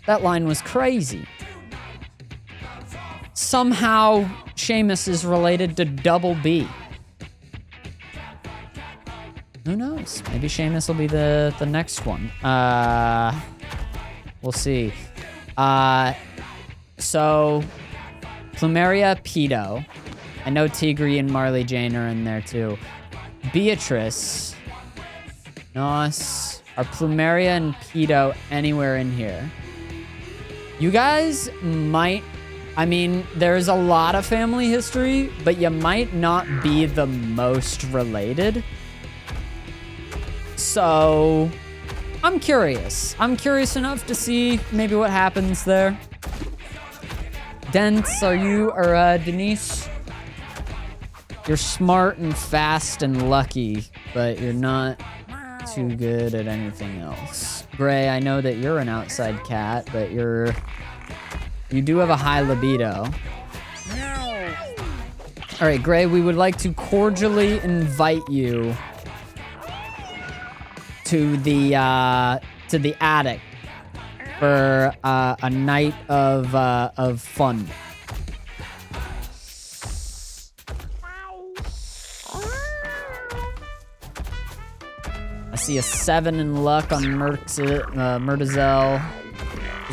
line was crazy. Somehow, Seamus is related to Double B. Who knows? Maybe Seamus will be the next one. We'll see. So, Plumeria, Pedo. I know Tigri and Marley Jane are in there too. Beatrice. Nos. Are Plumeria and Pedo anywhere in here? You guys might... I mean, there's a lot of family history, but you might not be the most related. So, I'm curious. I'm curious enough to see maybe what happens there. Dents, Denise? You're smart and fast and lucky, but you're not too good at anything else. Gray, I know that you're an outside cat, but you do have a high libido. All right, Gray, we would like to cordially invite you to the attic for a night of fun. I see a 7 in luck on Murtazel.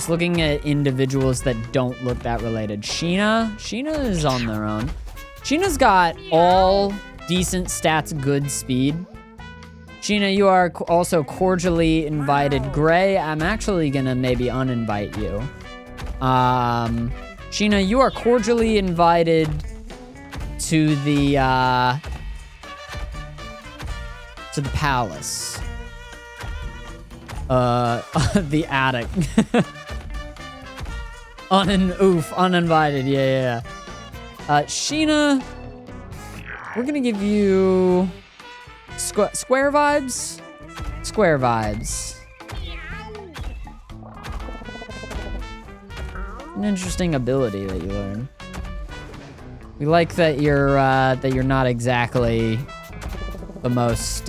Just looking at individuals that don't look that related. Sheena is on their own. Sheena's got all decent stats, good speed. Sheena, you are also cordially invited. Gray, I'm actually gonna maybe uninvite you. Sheena, you are cordially invited to the palace. The attic. Uninvited, yeah. Sheena, we're gonna give you square vibes? Square vibes. An interesting ability that you learn. We like that you're not exactly the most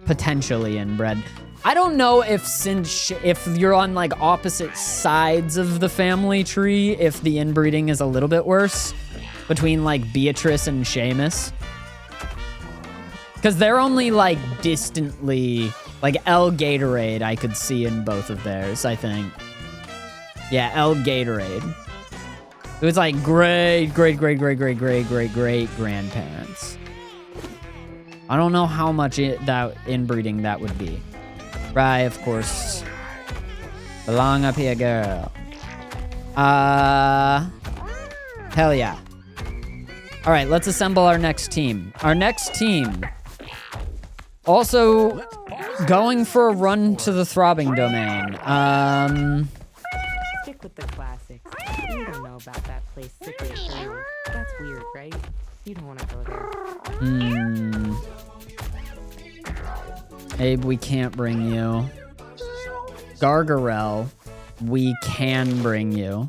potentially inbred. I don't know if you're on like opposite sides of the family tree, if the inbreeding is a little bit worse between like Beatrice and Seamus. Because they're only like distantly, like El Gatorade I could see in both of theirs, I think. Yeah, El Gatorade. It was like great grandparents. I don't know how much that inbreeding that would be. Right, of course. Belong up here, girl. Hell yeah. All right, let's assemble our next team. Our next team, also going for a run to the throbbing domain. Stick with the classics. You don't know about that place, Sickly Eternal. That's weird, right? You don't want to go there. Abe, we can't bring you. Gargarel, we can bring you.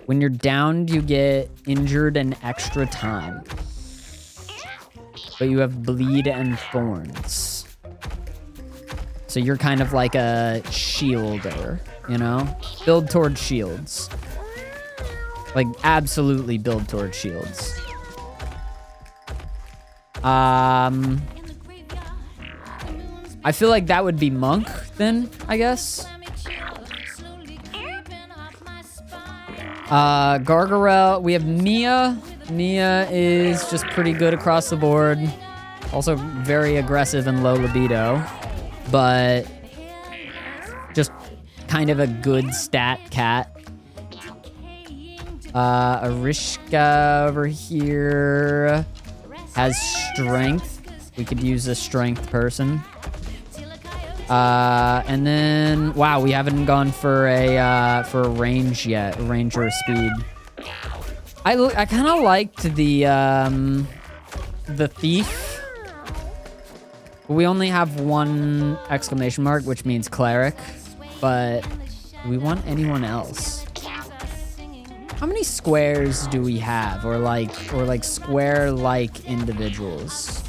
When you're downed, you get injured an extra time. But you have bleed and thorns. So you're kind of like a shielder, you know? Build towards shields. Like, absolutely build towards shields. I feel like that would be Monk, then, I guess. Gargarel, we have Mia. Mia is just pretty good across the board. Also very aggressive and low libido. But just kind of a good stat cat. Arishka over here has strength. We could use a strength person. And then, wow, we haven't gone for a range yet, range or speed. I kind of liked the thief. We only have one exclamation mark, which means cleric, but do we want anyone else? How many squares do we have, or like square-like individuals?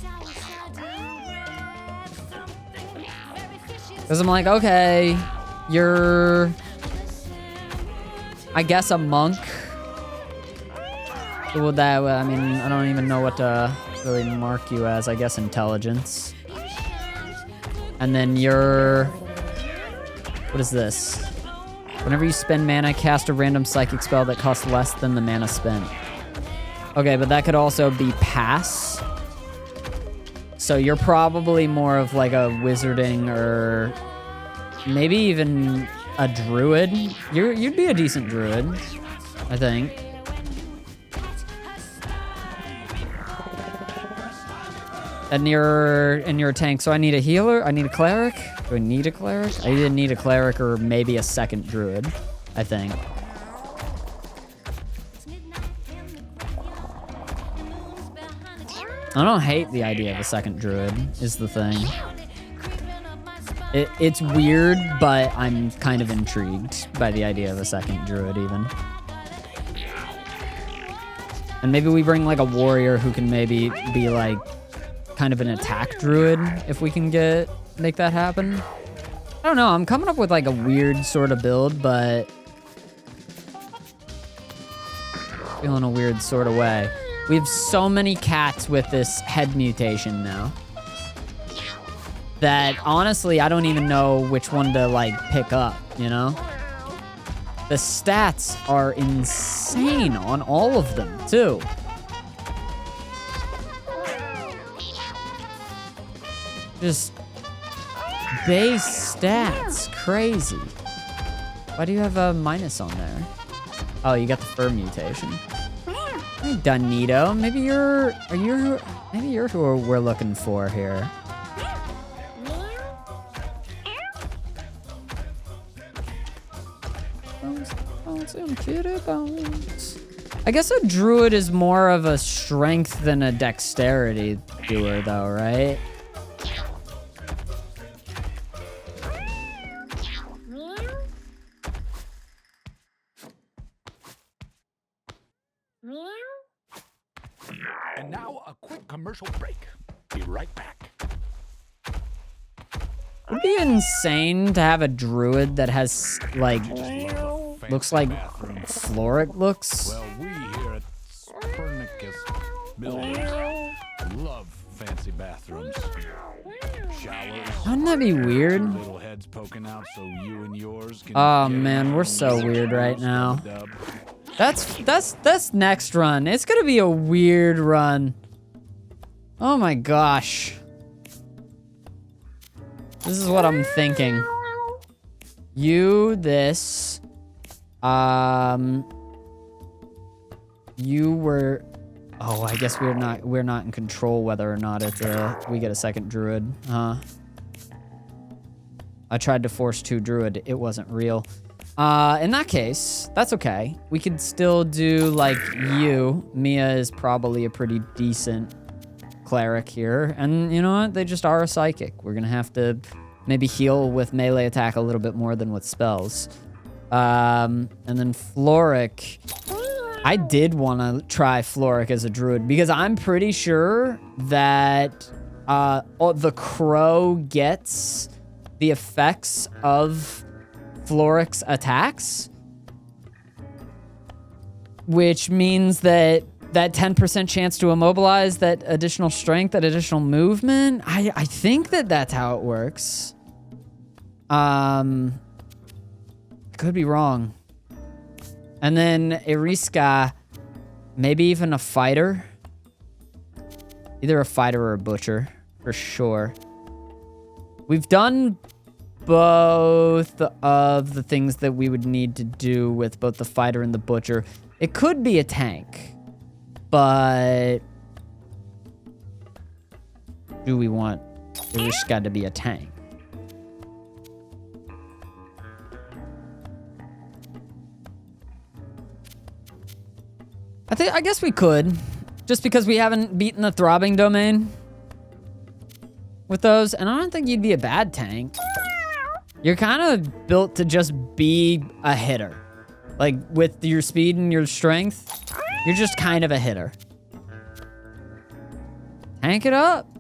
Because I'm like, okay, you're, I guess, a monk. Well, that, I mean, I don't even know what to really mark you as. I guess intelligence. And then you're, what is this? Whenever you spend mana, cast a random psychic spell that costs less than the mana spent. Okay, but that could also be pass. So you're probably more of like a wizarding or maybe even a druid. You'd be a decent druid, I think. And you're a tank, so I need a healer. I need a cleric. Do I need a cleric? I either need a cleric or maybe a second druid, I think. I don't hate the idea of a second druid, is the thing. It's weird, but I'm kind of intrigued by the idea of a second druid, even. And maybe we bring, like, a warrior who can maybe be, like, kind of an attack druid, if we can make that happen. I don't know, I'm coming up with, like, a weird sort of build, but feeling a weird sort of way. We have so many cats with this head mutation now. that honestly, I don't even know which one to like pick up, you know? The stats are insane on all of them too. Just base stats, crazy. Why do you have a minus on there? Oh, you got the fur mutation. Hey, Dunito, maybe you're who we're looking for here. I guess a druid is more of a strength than a dexterity doer, though, right? And now a quick commercial break. Be right back. It'd be insane to have a druid that has, like, looks like Floric looks. Well, we here at Spernicus Builders love fancy bathrooms. Showers. Wouldn't that be weird? Little heads poking out so you and yours can Oh man, we're so weird right now. That's next run. It's gonna be a weird run. Oh my gosh. This is what I'm thinking. You, this. You were. Oh, I guess we're not in control whether or not it's we get a second druid, huh? I tried to force 2 druid. It wasn't real. In that case, that's okay. We could still do like you. Mia is probably a pretty decent cleric here. And you know what? They just are a psychic. We're gonna have to maybe heal with melee attack a little bit more than with spells. And then Floric. I did want to try Floric as a druid because I'm pretty sure that the crow gets the effects of Floric's attacks, which means that 10% chance to immobilize, that additional strength, that additional movement. I think that's how it works. I could be wrong. And then Eriska, maybe even a fighter. Either a fighter or a butcher, for sure. We've done both of the things that we would need to do with both the fighter and the butcher. It could be a tank, but do we want Eriska to be a tank? I guess we could, just because we haven't beaten the throbbing domain with those, and I don't think you'd be a bad tank. You're kind of built to just be a hitter. Like, with your speed and your strength, you're just kind of a hitter. Tank it up.